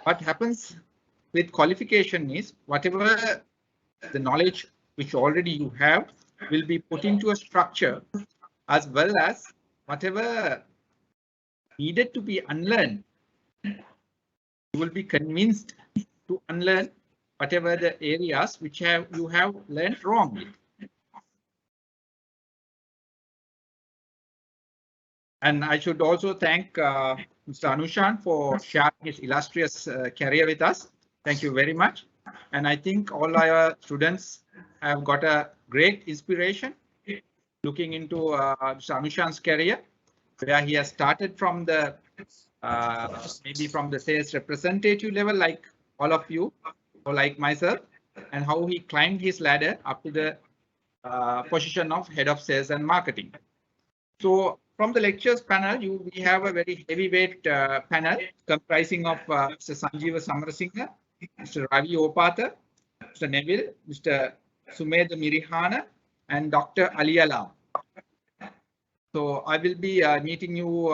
what happens with qualification is whatever the knowledge which already you have will be put into a structure, as well as whatever needed to be unlearned, you will be convinced to unlearn whatever the areas which you have learned wrongly. And I should also thank Mr. Anushane for sharing his illustrious career with us. Thank you very much. And I think all our students have got a great inspiration looking into Mr. Anushane's career, where he has started from the maybe from the sales representative level, like all of you, or like myself, and how he climbed his ladder up to the position of head of sales and marketing. So from the lectures panel, we have a very heavyweight panel comprising of Mr. Sanjeeva Samarasinghe, Mr. Ravi Opatha, Mr. Neville, Mr. Sumedha Mirihana, and Dr. Ali Alam. So I will be meeting you,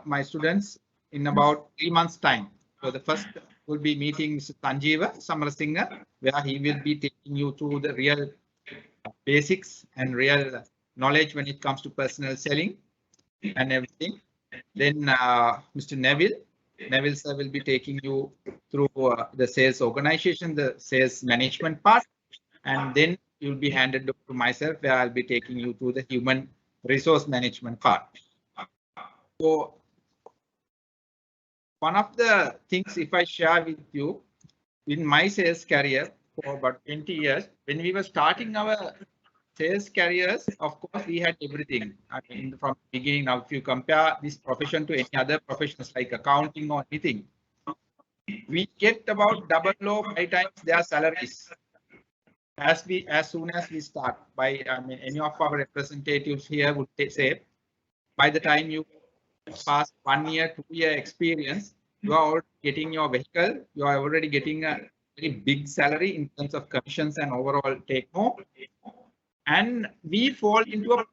my students, in about 3 months' time. So the first will be meeting Mr. Sanjeeva Samarasinghe, where he will be taking you through the real basics and real knowledge when it comes to personal selling and everything. Then Mr. Neville sir will be taking you through the sales organization, the sales management part, and then you'll be handed over to myself, where I'll be taking you through the human resource management part. So one of the things, if I share with you, in my sales career for about 20 years, when we were starting our sales careers, of course, we had everything. I mean, from the beginning. Now, if you compare this profession to any other professions like accounting or anything, we get about double or 5 times their salaries as soon as we start. By any of our representatives here would say, by the time you pass 1 year, 2 year experience, you are already getting your vehicle. You are already getting a very big salary in terms of commissions and overall take home. And we fall into a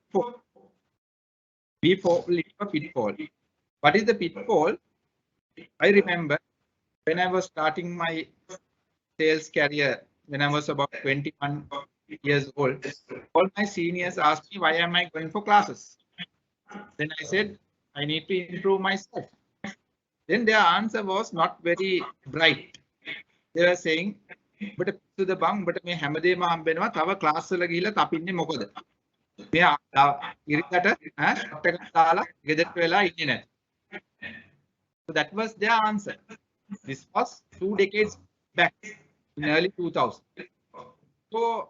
pitfall. What is the pitfall? I remember when I was starting my sales career, when I was about 21 years old, all my seniors asked me, why am I going for classes? Then I said, I need to improve myself. Then their answer was not very bright. They were saying, but to the bang, but me හැමදේම හම්බෙනවා තව class වල ගිහිල්ලා තපින්නේ මොකද? මෙයා ඉරිකට shot එකක් දාලා ගෙදරට වෙලා ඉන්නේ නැහැ. So that was their answer. This was 2 decades back in early 2000. So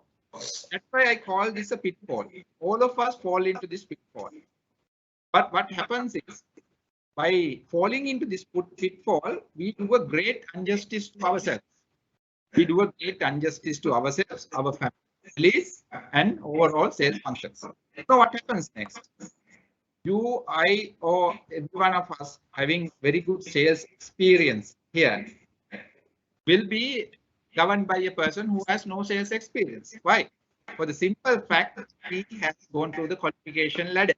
that's why I call this a pitfall. All of us fall into this pitfall. But what happens is, by falling into this pitfall, we do a great injustice to ourselves. We do a great injustice to ourselves, our families, and overall sales functions. So what happens next? You, I, or every one of us having very good sales experience here will be governed by a person who has no sales experience. Why? For the simple fact that he has gone through the qualification ladder.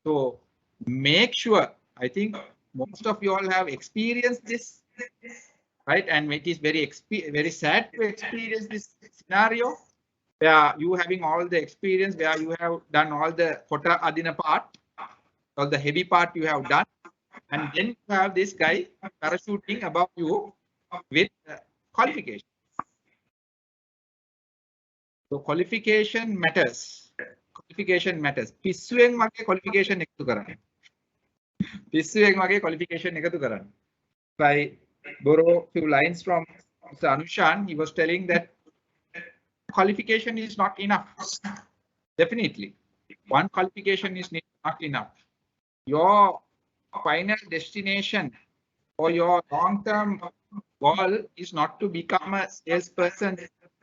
So make sure, I think most of you all have experienced this, right? And it is very sad to experience this scenario where you having all the experience, where you have done all the kota adina part, all the heavy part you have done, and then you have this guy parachuting above you with qualification. So qualification matters. Qualification matters. පිස්සුවෙන් වගේ qualification එකතු කරන්න. පිස්සුවෙන් වගේ qualification එකතු කරන්න. If I borrow few lines from Mr. Anushane, he was telling that qualification is not enough. Definitely, one qualification is not enough. Your final destination or your long-term goal is not to become a salesperson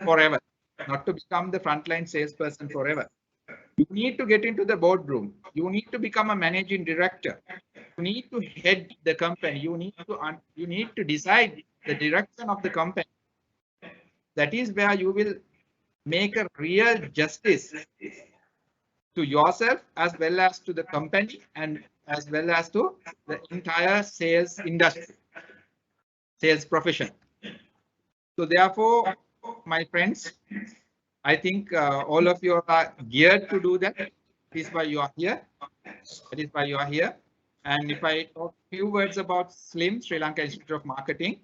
forever, not to become the frontline salesperson forever. You need to get into the boardroom. You need to become a managing director. You need to head the company. You need to decide the direction of the company. That is where you will make a real justice to yourself as well as to the company and as well as to the entire sales industry, sales profession. So therefore, my friends, I think all of you are geared to do that. That is why you are here. That is why you are here. And if I talk a few words about SLIM, Sri Lanka Institute of Marketing,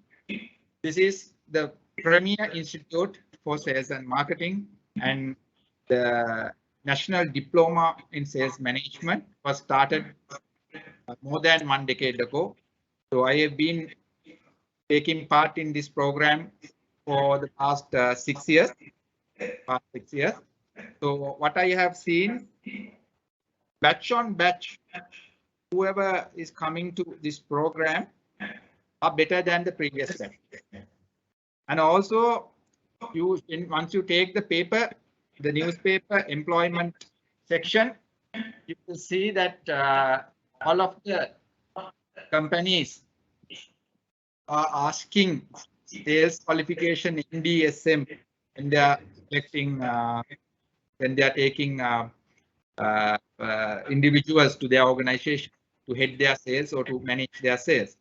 this is the premier institute for sales and marketing, and the National Diploma in Sales Management was started more than 1 decade ago. So I have been taking part in this program for the past 6 years. So what I have seen, batch on batch, whoever is coming to this program are better than the previous batch. And also, once you take the paper, the newspaper employment section, you will see that all of the companies are asking sales qualification NDSM when they are selecting, when they are taking individuals to their organization to head their sales or to manage their sales.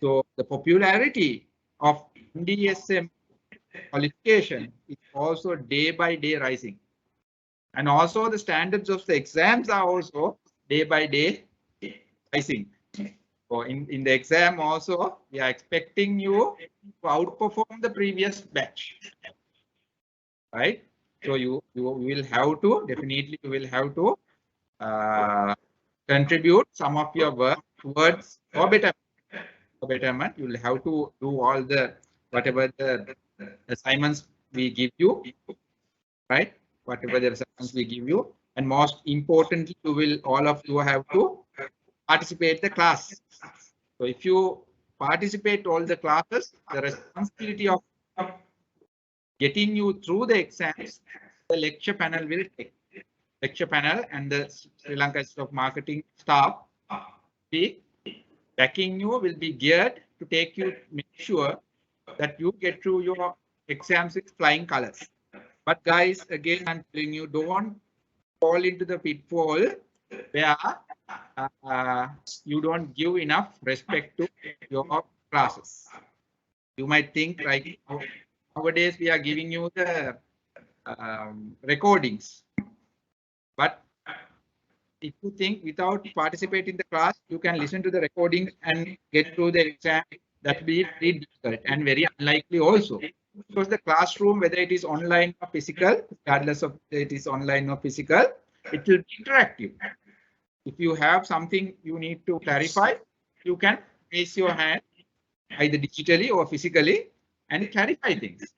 So the popularity of NDSM qualification is also day by day rising. And also the standards of the exams are also day by day rising. So in the exam also, we are expecting you to outperform the previous batch, right? So you will have to, definitely you will have to contribute some of your work towards for betterment. You will have to do all the, whatever the assignments we give you, right? Whatever the assignments we give you. And most importantly, all of you have to participate the class. So if you participate all the classes, the responsibility of getting you through the exams, the lecture panel will take. Lecture panel and the Sri Lanka Institute of Marketing staff be backing you, will be geared to take you, make sure that you get through your exams with flying colors. But guys, again, I'm telling you, don't fall into the pitfall where you don't give enough respect to your classes. You might think, like, nowadays we are giving you the recordings, but if you think without participating in the class, you can listen to the recordings and get through the exam, that will be very difficult and very unlikely also. Because the classroom, whether it is online or physical, regardless of whether it is online or physical, it will be interactive. If you have something you need to clarify, you can raise your hand either digitally or physically and clarify things.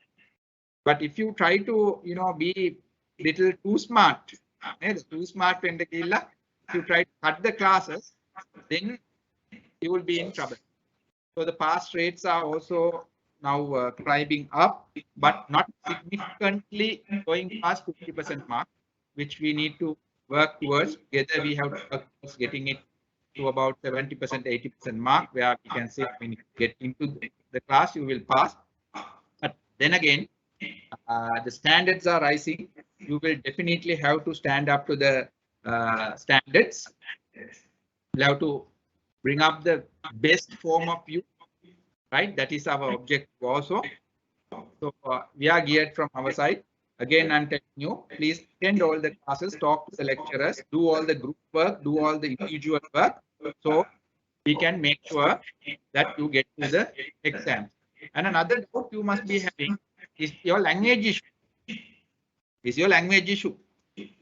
But if you try to, be little too smart, if you try to cut the classes, then you will be in trouble. So the pass rates are also now climbing up, but not significantly going past 50% mark, which we need to work towards. Together we have to work towards getting it to about 70%, 80% mark, where we can say when you get into the class, you will pass. But then again, the standards are rising. You will definitely have to stand up to the standards. You have to bring up the best form of you, right? That is our objective also. So we are geared from our side. Again, I'm telling you, please attend all the classes, talk to the lecturers, do all the group work, do all the individual work. So we can make sure that you get to the exam. And another doubt you must be having is your language issue.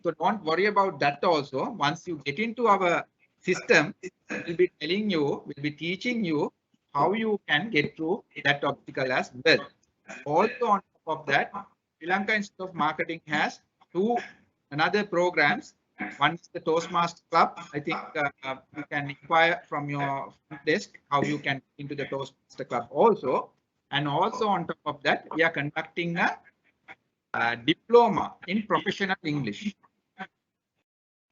So don't worry about that also. Once you get into our system, we'll be telling you, we'll be teaching you how you can get through that obstacle as well. Also on top of that, Sri Lanka Institute of Marketing has two another programs. One is the Toastmaster Club. I think you can inquire from your desk how you can get into the Toastmaster Club also. And also on top of that, we are conducting a diploma in professional English.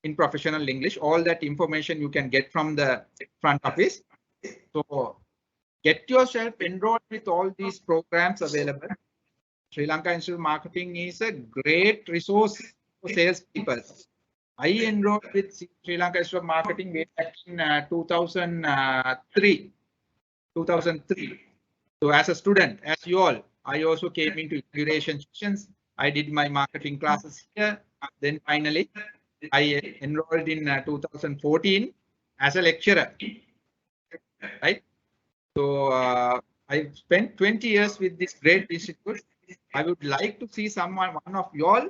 In professional English, all that information you can get from the front office. So get yourself enrolled with all these programs available. Sri Lanka Institute of Marketing is a great resource for salespeople. I enrolled with Sri Lanka Institute of Marketing way back in 2003. So as a student, as you all, I also came into inauguration sessions. I did my marketing classes here. Then finally, I enrolled in 2014 as a lecturer. Right. So I spent 20 years with this great institute. I would like to see one of you all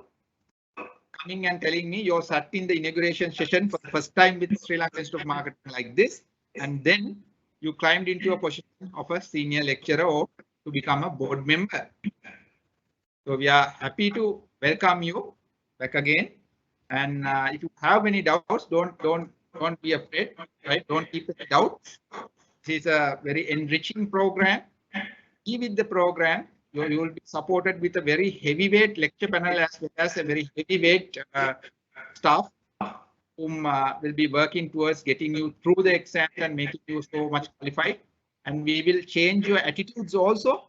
coming and telling me you're sat in the inauguration session for the first time with Sri Lanka Institute of Marketing like this, and then you climbed into a position of a senior lecturer or to become a board member. So we are happy to welcome you back again. And if you have any doubts, don't be afraid, right? Don't keep any doubts. This is a very enriching program. Be with the program. You will be supported with a very heavyweight lecture panel as well as a very heavyweight staff. whom will be working towards getting you through the exam and making you so much qualified. And we will change your attitudes also.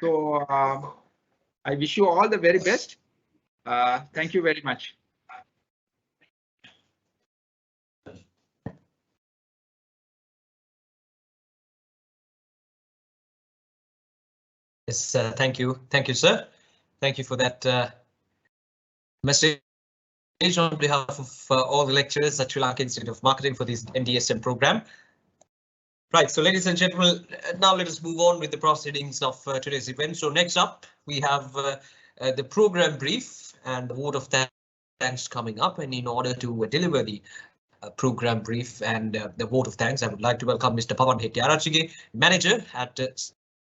So I wish you all the very best. Thank you very much. Yes, thank you, sir. Thank you for that message on behalf of all the lecturers at Sri Lanka Institute of Marketing for this NDSM program. Right, so ladies and gentlemen, now let us move on with the proceedings of today's event. So next up, we have the program brief and the vote of thanks coming up. And in order to deliver the program brief and the vote of thanks, I would like to welcome Mr. Pawan Hettiarachige, manager at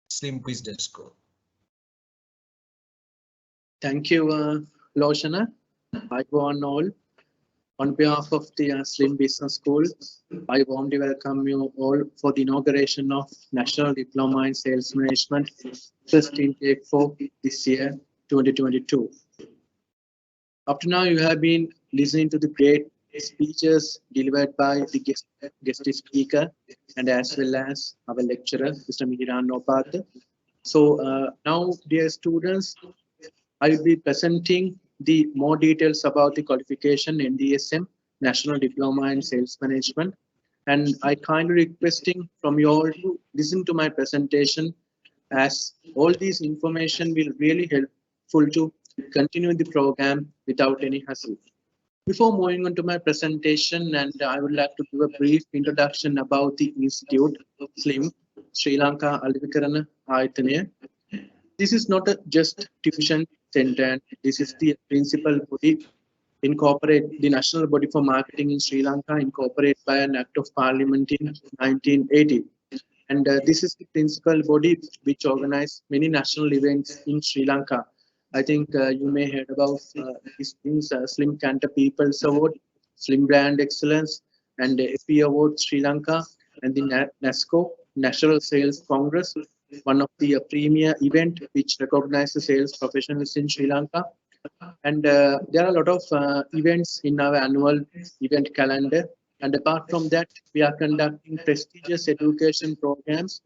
Slim Business School. Thank you, Loshana. I want all. On behalf of the Slim Business School, I warmly welcome you all for the inauguration of National Diploma in Sales Management, first intake for this year, 2022. Up to now, you have been listening to the great speeches delivered by the guest speaker and as well as our lecturer, Mr. Mihiran Nopath. So now, dear students, I will be presenting the more details about the qualification NDSM, National Diploma in Sales Management. And I kindly requesting from you all to listen to my presentation, as all this information will really helpful to continue the program without any hassle. Before moving on to my presentation, and I would like to give a brief introduction about the Institute Slim Sri Lanka Alivikarana Ayathanaya. This is not just tuition center. This is the principal body incorporate the National Body for Marketing in Sri Lanka, incorporated by an Act of Parliament in 1980. And this is the principal body which organizes many national events in Sri Lanka. I think you may heard about these things: Slim Canter People's Award, Slim Brand Excellence, and FE Award Sri Lanka, and the NASCO National Sales Congress, one of the premier event which recognizes sales professionals in Sri Lanka. And there are a lot of events in our annual event calendar. And apart from that, we are conducting prestigious education programs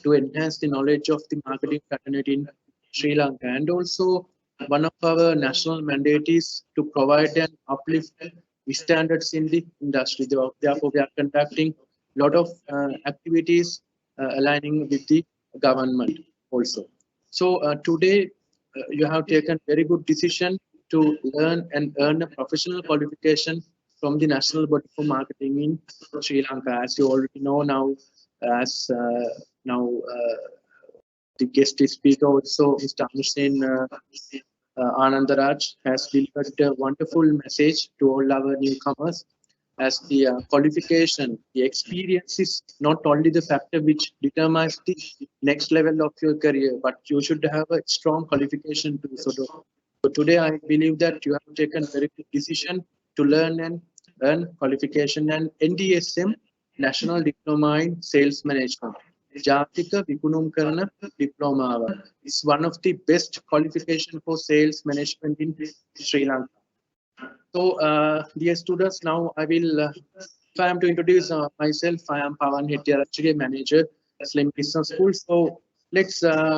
to enhance the knowledge of the marketing fraternity in Sri Lanka. And also, one of our national mandate is to provide and uplift the standards in the industry. Therefore, we are conducting a lot of activities aligning with the government also. So today, you have taken very good decision to learn and earn a professional qualification from the National Body for Marketing in Sri Lanka. As you already know now, as the guest speaker also, Mr. Anushane Anandharaj, has delivered a wonderful message to all our newcomers. As the qualification, the experience is not only the factor which determines the next level of your career, but you should have a strong qualification too. So today, I believe that you have taken a very good decision to learn and earn qualification and NDSM, National Diploma in Sales Management. Jatika Vikunum Karana Diploma is one of the best qualification for sales management in Sri Lanka. So, dear students, now I will, if I am to introduce myself, I am Pawan Hettiarachige, manager at Slim Business School. So, let's move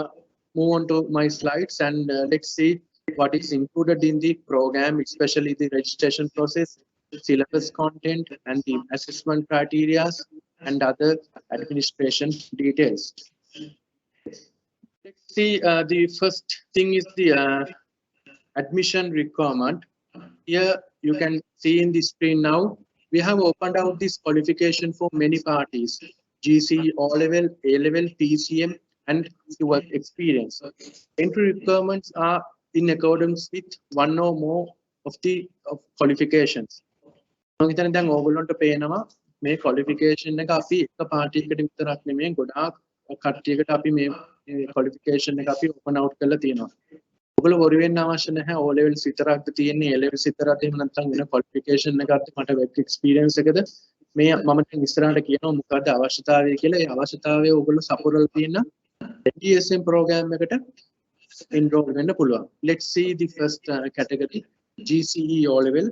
on to my slides and let's see what is included in the program, especially the registration process, syllabus content, and the assessment criteria and other administration details. Let's see, the first thing is the admission requirement. Here you can see in the screen now, we have opened out this qualification for many parties: GC, O-level, A-level, PCM, and work experience. Entry requirements are in accordance with one or more of the qualifications. මේ qualification එක අපි එක party එකට විතරක් නෙමෙයි ගොඩාක් කට්ටියකට අපි මේ qualification එක අපි open out කරලා තියෙනවා. ඔයගොල්ලෝ worry වෙන්න අවශ්‍ය නැහැ. O levels විතරක්ද තියෙන්නේ, A levels විතරක්ද එහෙම නැත්නම් වෙන qualification එකක්ද මට work experience එකද මේ මම දැන් ඉස්සරහට කියනවා මොකද්ද අවශ්‍යතාවය කියලා. ඒ අවශ්‍යතාවය ඔයගොල්ලෝ සපුරලා තියෙන NDSM program එකට enroll වෙන්න පුළුවන්. Let's see the first category, GCE O-level.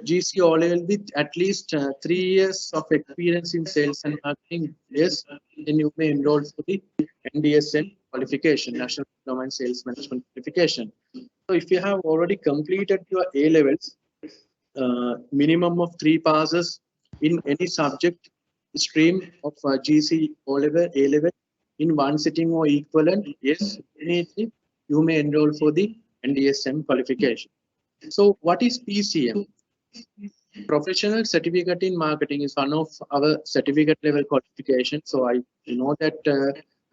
GCE O-level with at least 3 years of experience in sales and marketing. Yes, then you may enroll for the NDSM qualification, National Diploma in Sales Management qualification. So if you have already completed your A-levels, minimum of 3 passes in any subject stream of GCE O-level, A-level in one sitting or equivalent, yes, definitely you may enroll for the NDSM qualification. So what is PCM? Professional Certificate in Marketing is one of our certificate level qualifications. So I know that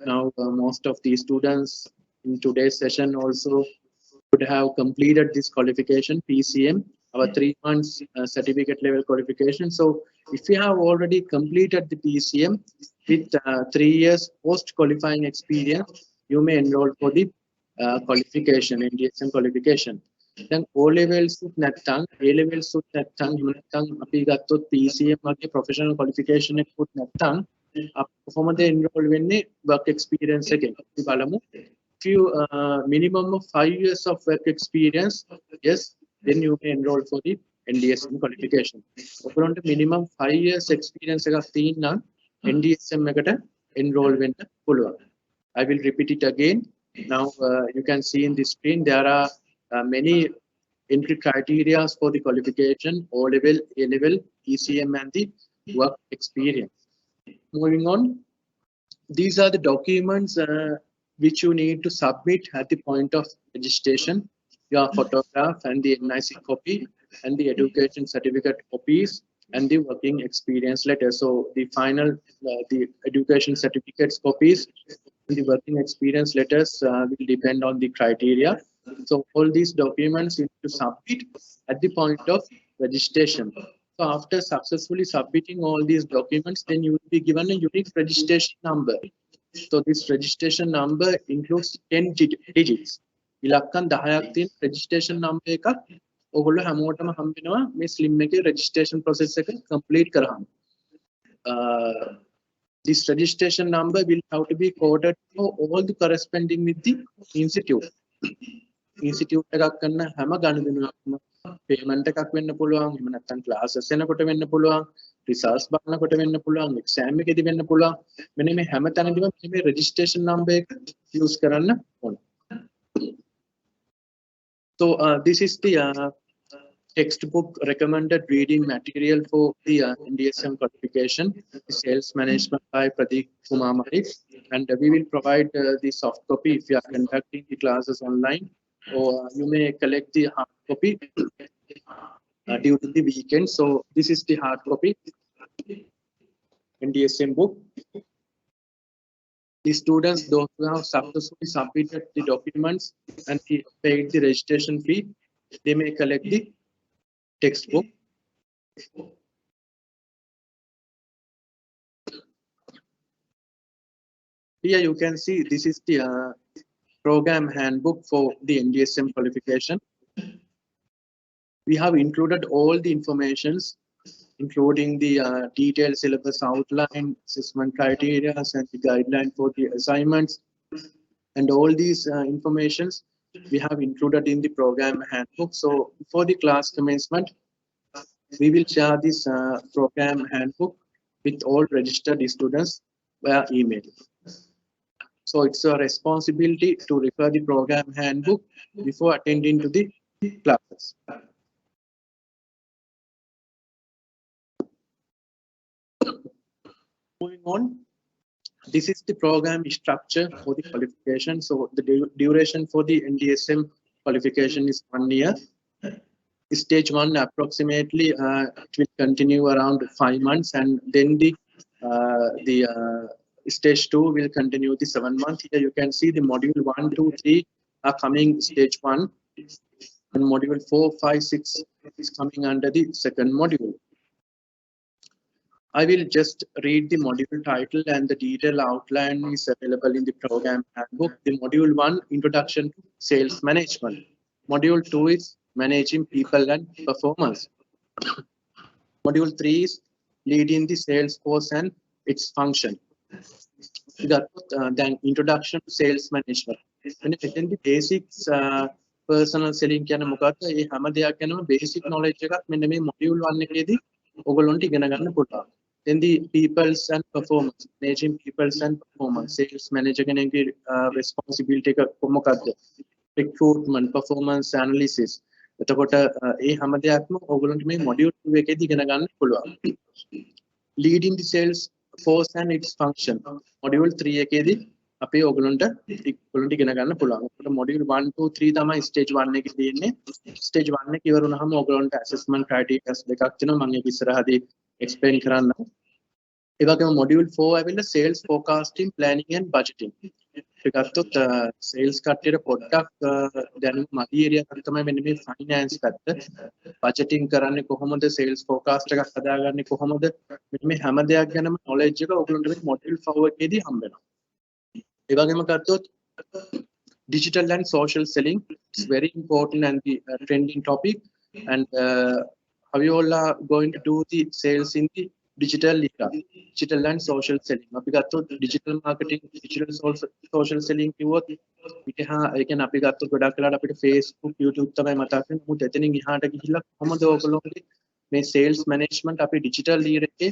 now most of the students in today's session also would have completed this qualification, PCM, our 3 months certificate level qualification. So if you have already completed the PCM with 3 years post qualifying experience, you may enroll for the qualification, NDSM qualification. Then O levels with නැත්නම් A levels with නැත්නම් නැත්නම් අපි ගත්තොත් PCM වගේ professional qualification එකකුත් නැත්නම් අපි කොහොමද enroll වෙන්නේ work experience එකෙන් අපි බලමු. If you minimum of 5 years of work experience, yes, then you may enroll for the NDSM qualification. ඔයගොල්ලන්ට minimum 5 years experience එකක් තියෙනවා NDSM එකට enroll වෙන්න පුළුවන්. I will repeat it again. Now you can see in the screen there are many entry criteria for the qualification: O-level, A-level, PCM, and the work experience. Moving on, these are the documents which you need to submit at the point of registration: your photograph and the NIC copy, and the education certificate copies, and the working experience letter. So the final, the education certificates copies and the working experience letters will depend on the criteria. So all these documents you need to submit at the point of registration. So after successfully submitting all these documents, then you will be given a unique registration number. So this registration number includes 10 digits. ඉලක්කම් 10ක් තියෙන registration number එකක් ඔයගොල්ලෝ හැමෝටම හම්බ වෙනවා මේ slim එකේ registration process එක complete කරාම. This registration number will have to be coded for all the corresponding with the institute. Institute එකක් කරන හැම ගණුදෙනුවක්ම payment එකක් වෙන්න පුළුවන්, එහෙම නැත්නම් classes එනකොට වෙන්න පුළුවන්, results බලනකොට වෙන්න පුළුවන්, exam එකේදී වෙන්න පුළුවන්. මෙන්න මේ හැම තැනදීම මේ registration number එක use කරන්න ඕන. So this is the textbook recommended reading material for the NDSM qualification, the sales management by Pradeep Kumar Malik, and we will provide the soft copy if you are conducting the classes online, or you may collect the hard copy due to the weekend. So this is the hard copy NDSM book. The students, those who have successfully submitted the documents and paid the registration fee, they may collect the textbook. Here you can see this is the program handbook for the NDSM qualification. We have included all the informations, including the detailed syllabus outline, assessment criteria, and the guideline for the assignments. And all these informations we have included in the program handbook. So before the class commencement, we will share this program handbook with all registered students via email. So it's a responsibility to refer the program handbook before attending to the classes. Moving on, this is the program structure for the qualification. So the duration for the NDSM qualification is 1 year. Stage 1 approximately it will continue around 5 months, and then the stage 2 will continue the 7 months. Here you can see the module 1, 2, 3 are coming stage 1, and module 4, 5, 6 is coming under the second module. I will just read the module title, and the detailed outline is available in the program handbook. The module 1, Introduction to Sales Management. Module 2 is Managing People and Performance. Module 3 is Leading the Sales Force and its Function. Then Introduction to Sales Management. And the basics personal selling කියන මොකක්ද? මේ හැම දෙයක් ගැනම basic knowledge එකක් මෙන්න මේ module 1 එකේදී ඔයගොල්ලන්ට ඉගෙන ගන්න පුළුවන්. Then the peoples and performance, managing peoples and performance, sales manager කෙනෙක්ගේ responsibility එක මොකක්ද? Recruitment, performance analysis. එතකොට මේ හැම දෙයක්ම ඔයගොල්ලන්ට මේ module 2 එකේදී ඉගෙන ගන්න පුළුවන්. Leading the sales force and its function. Module 3 එකේදී අපි ඔයගොල්ලන්ට ඉගෙන ගන්න පුළුවන්. ඒකට module 1 2 3 තමයි stage 1 එකේ තියෙන්නේ. stage 1 එක ඉවර වුණාම ඔයගොල්ලන්ට assessment criteria දෙකක් තියෙනවා. මම ඒක ඉස්සරහදී explain කරන්නම්. ඒ වගේම module 4 ඇවිල්ලා sales forecasting, planning and budgeting. ඒක ගත්තොත් sales කට්ටියට පොඩ්ඩක් දැනුම මදි area එකක් තමයි මෙන්න මේ finance පැත්ත. budgeting කරන්නේ කොහොමද, sales forecast එකක් හදාගන්නේ කොහොමද, මෙන්න මේ හැම දෙයක් ගැනම knowledge එක ඔයගොල්ලන්ට මේ module 4 එකේදී හම්බ වෙනවා. ඒ වගේම ගත්තොත් digital and social selling is very important and the trending topic, and how you all are going to do the sales in the digital era, digital and social selling. අපි ගත්තොත් digital marketing, digital social selling කිව්වොත් ඒ කියන්නේ අපි ගත්තොත් ගොඩක් වෙලාවට අපිට Facebook, YouTube තමයි මතක් වෙන්නේ. මොකද එතනින් එහාට ගිහිල්ලා කොහොමද ඔයගොල්ලෝගේ මේ sales management අපි digital era එකේ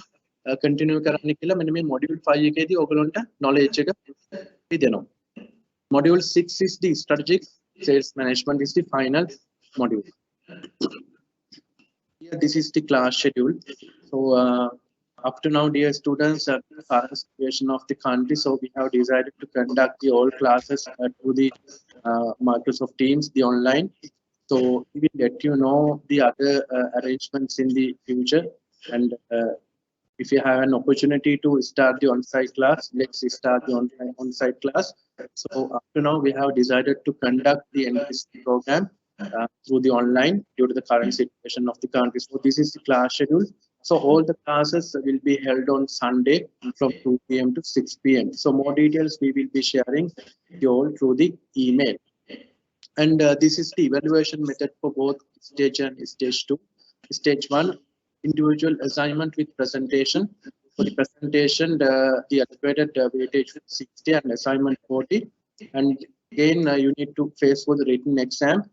continue කරන්න කියලා මෙන්න මේ module 5 එකේදී ඔයගොල්ලන්ට knowledge එක දෙනවා. Module 6 is the strategic sales management, is the final module. Here this is the class schedule. So up to now, dear students, current situation of the country, so we have decided to conduct the all classes through the Microsoft Teams, the online. So we will let you know the other arrangements in the future, and if you have an opportunity to start the on-site class, let's start the on-site class. So up to now, we have decided to conduct the NDSM program through the online due to the current situation of the country. So this is the class schedule. So all the classes will be held on Sunday from 2 p.m. to 6 p.m. So more details we will be sharing you all through the email. And this is the evaluation method for both stage and stage 2. Stage 1, individual assignment with presentation. For the presentation, the allocated weightage is 60 and assignment 40. And again, you need to face for the written exam.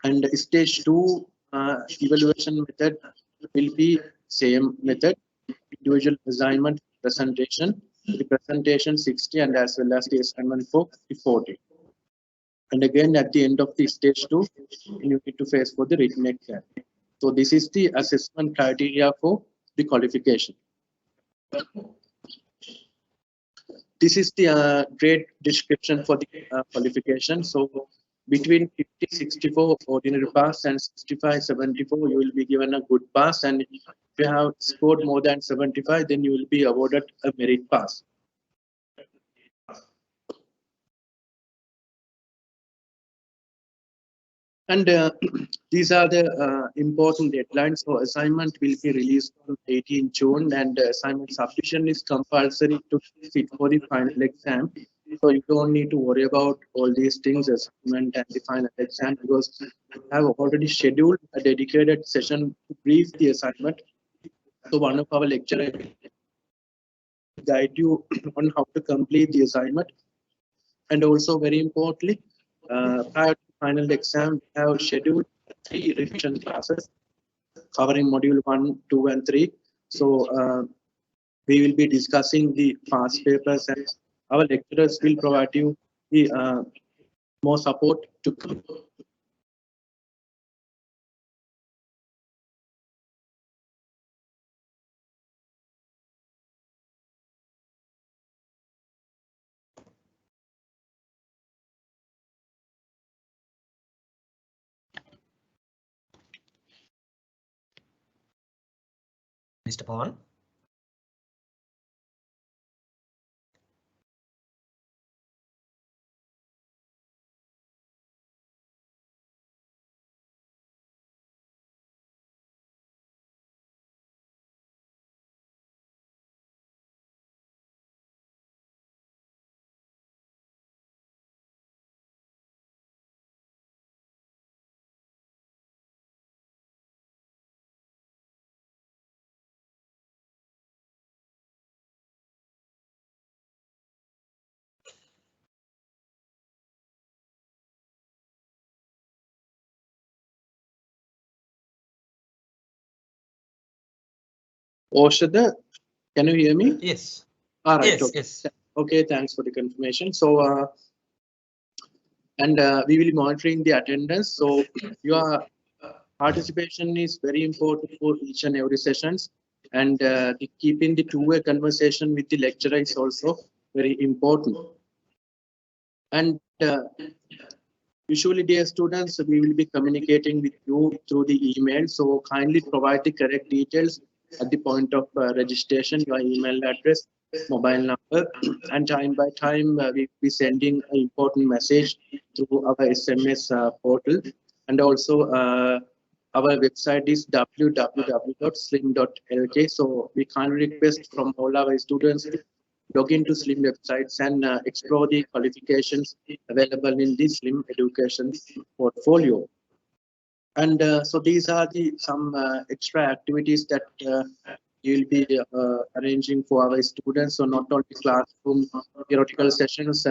And stage 2 evaluation method will be same method, individual assignment presentation, the presentation 60 and as well as the assignment for 40. And again, at the end of the stage 2, you need to face for the written exam. So this is the assessment criteria for the qualification. This is the grade description for the qualification. So between 50-64 ordinary pass and 65-74, you will be given a good pass, and if you have scored more than 75, then you will be awarded a merit pass. And these are the important deadlines. So assignment will be released on 18 June, and assignment submission is compulsory to sit for the final exam. So you don't need to worry about all these things, assignment and the final exam, because we have already scheduled a dedicated session to brief the assignment. So one of our lecturers will guide you on how to complete the assignment. And also very importantly, prior to final exam, we have scheduled 3 revision classes covering module 1, 2, and 3. So we will be discussing the past papers, and our lecturers will provide you the more support to Mr. Pawan. Oshada, can you hear me? Yes. All right. Yes. Okay. Yes. Okay. Thanks for the confirmation. So, we will be monitoring the attendance. So, your participation is very important for each and every sessions, and keeping the two-way conversation with the lecturer is also very important. And usually, dear students, we will be communicating with you through the email. So kindly provide the correct details at the point of registration, your email address, mobile number, and time by time we will be sending an important message through our SMS portal. And also our website is www.slim.lk. So we kindly request from all our students to log into Slim websites and explore the qualifications available in the Slim education portfolio. And so these are the some extra activities that you'll be arranging for our students. So not only classroom theoretical sessions,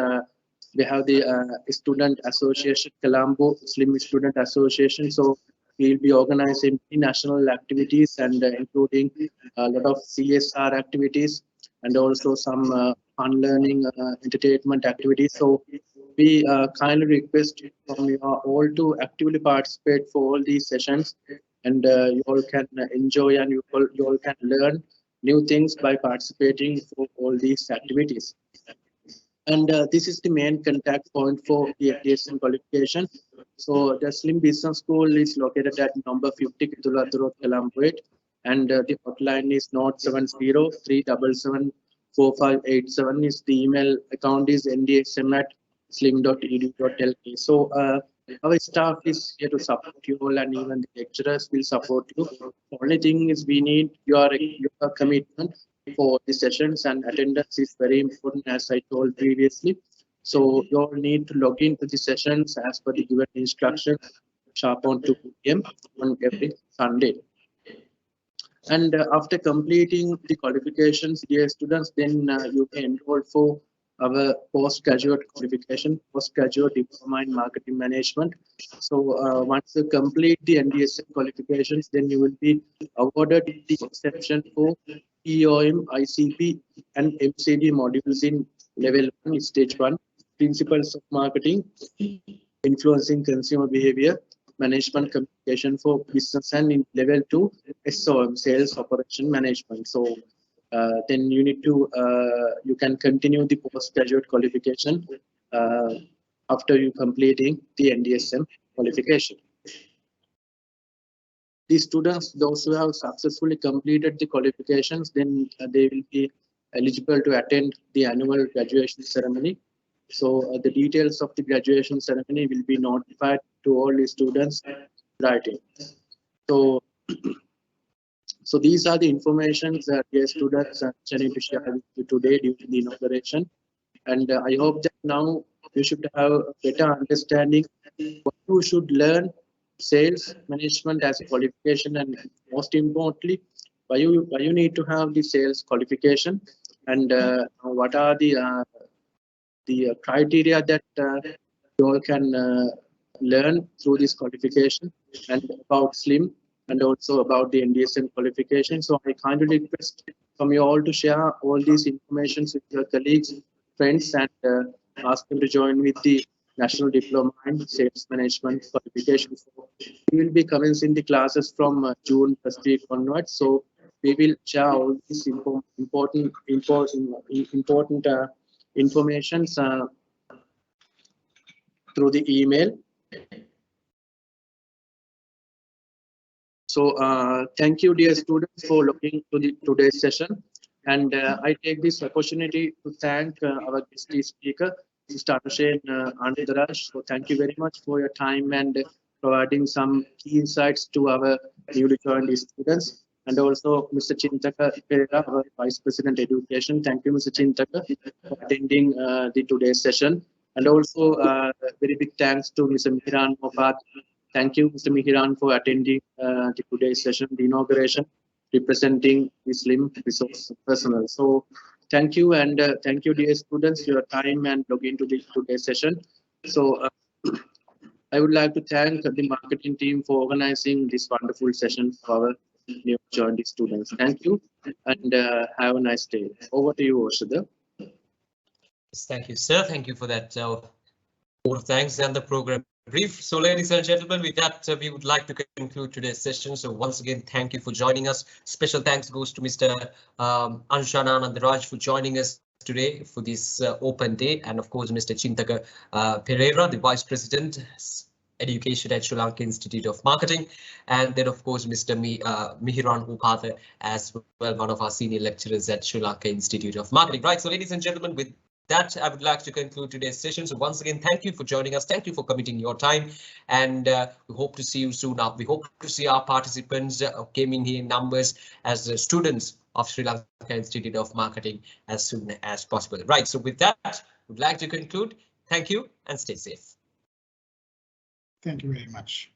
we have the student association, Colombo Slim Student Association. So we'll be organizing national activities and including a lot of CSR activities and also some fun learning entertainment activities. So we kindly request from you all to actively participate for all these sessions, and you all can enjoy and you all can learn new things by participating for all these activities. And this is the main contact point for the NDSM qualification. So the Slim Business School is located at number 50 Kitula Road, Colombo, and the hotline is 070-377-4587. Is the email account is ndsm@slim.edu.lk. So our staff is here to support you all, and even the lecturers will support you. The only thing is we need your commitment for the sessions, and attendance is very important, as I told previously. So you all need to log into the sessions as per the given instructions sharp on 2 p.m. on every Sunday. And after completing the qualifications, dear students, then you can enroll for our postgraduate qualification, postgraduate diploma in marketing management. So once you complete the NDSM qualifications, then you will be awarded the exception for EOM, ICP, and MCD modules in level 1, stage 1, principles of marketing, influencing consumer behavior, management communication for business, and in level 2, SOM, sales operation management. So then you need to you can continue the postgraduate qualification after you completing the NDSM qualification. The students, those who have successfully completed the qualifications, then they will be eligible to attend the annual graduation ceremony. So the details of the graduation ceremony will be notified to all the students writing. So, so these are the information that the students are trying to share with you today during the inauguration. And I hope that now you should have a better understanding what you should learn sales management as a qualification, and most importantly, why you need to have the sales qualification, and what are the criteria that you all can learn through this qualification, and about Slim, and also about the NDSM qualification. So I kindly request from you all to share all these information with your colleagues, friends, and ask them to join with the National Diploma in Sales Management qualification. So we will be commencing the classes from June first week onwards. So we will share all these important information through the email. So thank you, dear students, for looking to the today's session. And I take this opportunity to thank our guest speaker, Mr. Anushane Anandharaj. So thank you very much for your time and providing some key insights to our newly joined students. And also Mr. Chintaka Perera, our Vice President Education. Thank you, Mr. Chintaka, for attending the today's session. And also very big thanks to Mr. Mihiran Mopat. Thank you, Mr. Mihiran, for attending the today's session, the inauguration, representing the Slim resource personnel. So thank you, and thank you, dear students, for your time and log into the today's session. So I would like to thank the marketing team for organizing this wonderful session for our new joined students. Thank you and have a nice day. Over to you, Oshada. Thank you, sir. Thank you for that. Thanks and the program brief. So, ladies and gentlemen, with that, we would like to conclude today's session. So, once again, thank you for joining us. Special thanks goes to Mr. Anushane Anandharaj for joining us today for this open day, and of course, Mr. Chintaka Pereira, the Vice President, Education at Sri Lanka Institute of Marketing, and then of course Mr. Mihiran Upatha as well, one of our senior lecturers at Sri Lanka Institute of Marketing. Right, so ladies and gentlemen, with that, I would like to conclude today's session. So once again, thank you for joining us. Thank you for committing your time, and we hope to see you soon up. We hope to see our participants came in here in numbers as students of Sri Lanka Institute of Marketing as soon as possible. Right, so with that, we'd like to conclude. Thank you and stay safe. Thank you very much.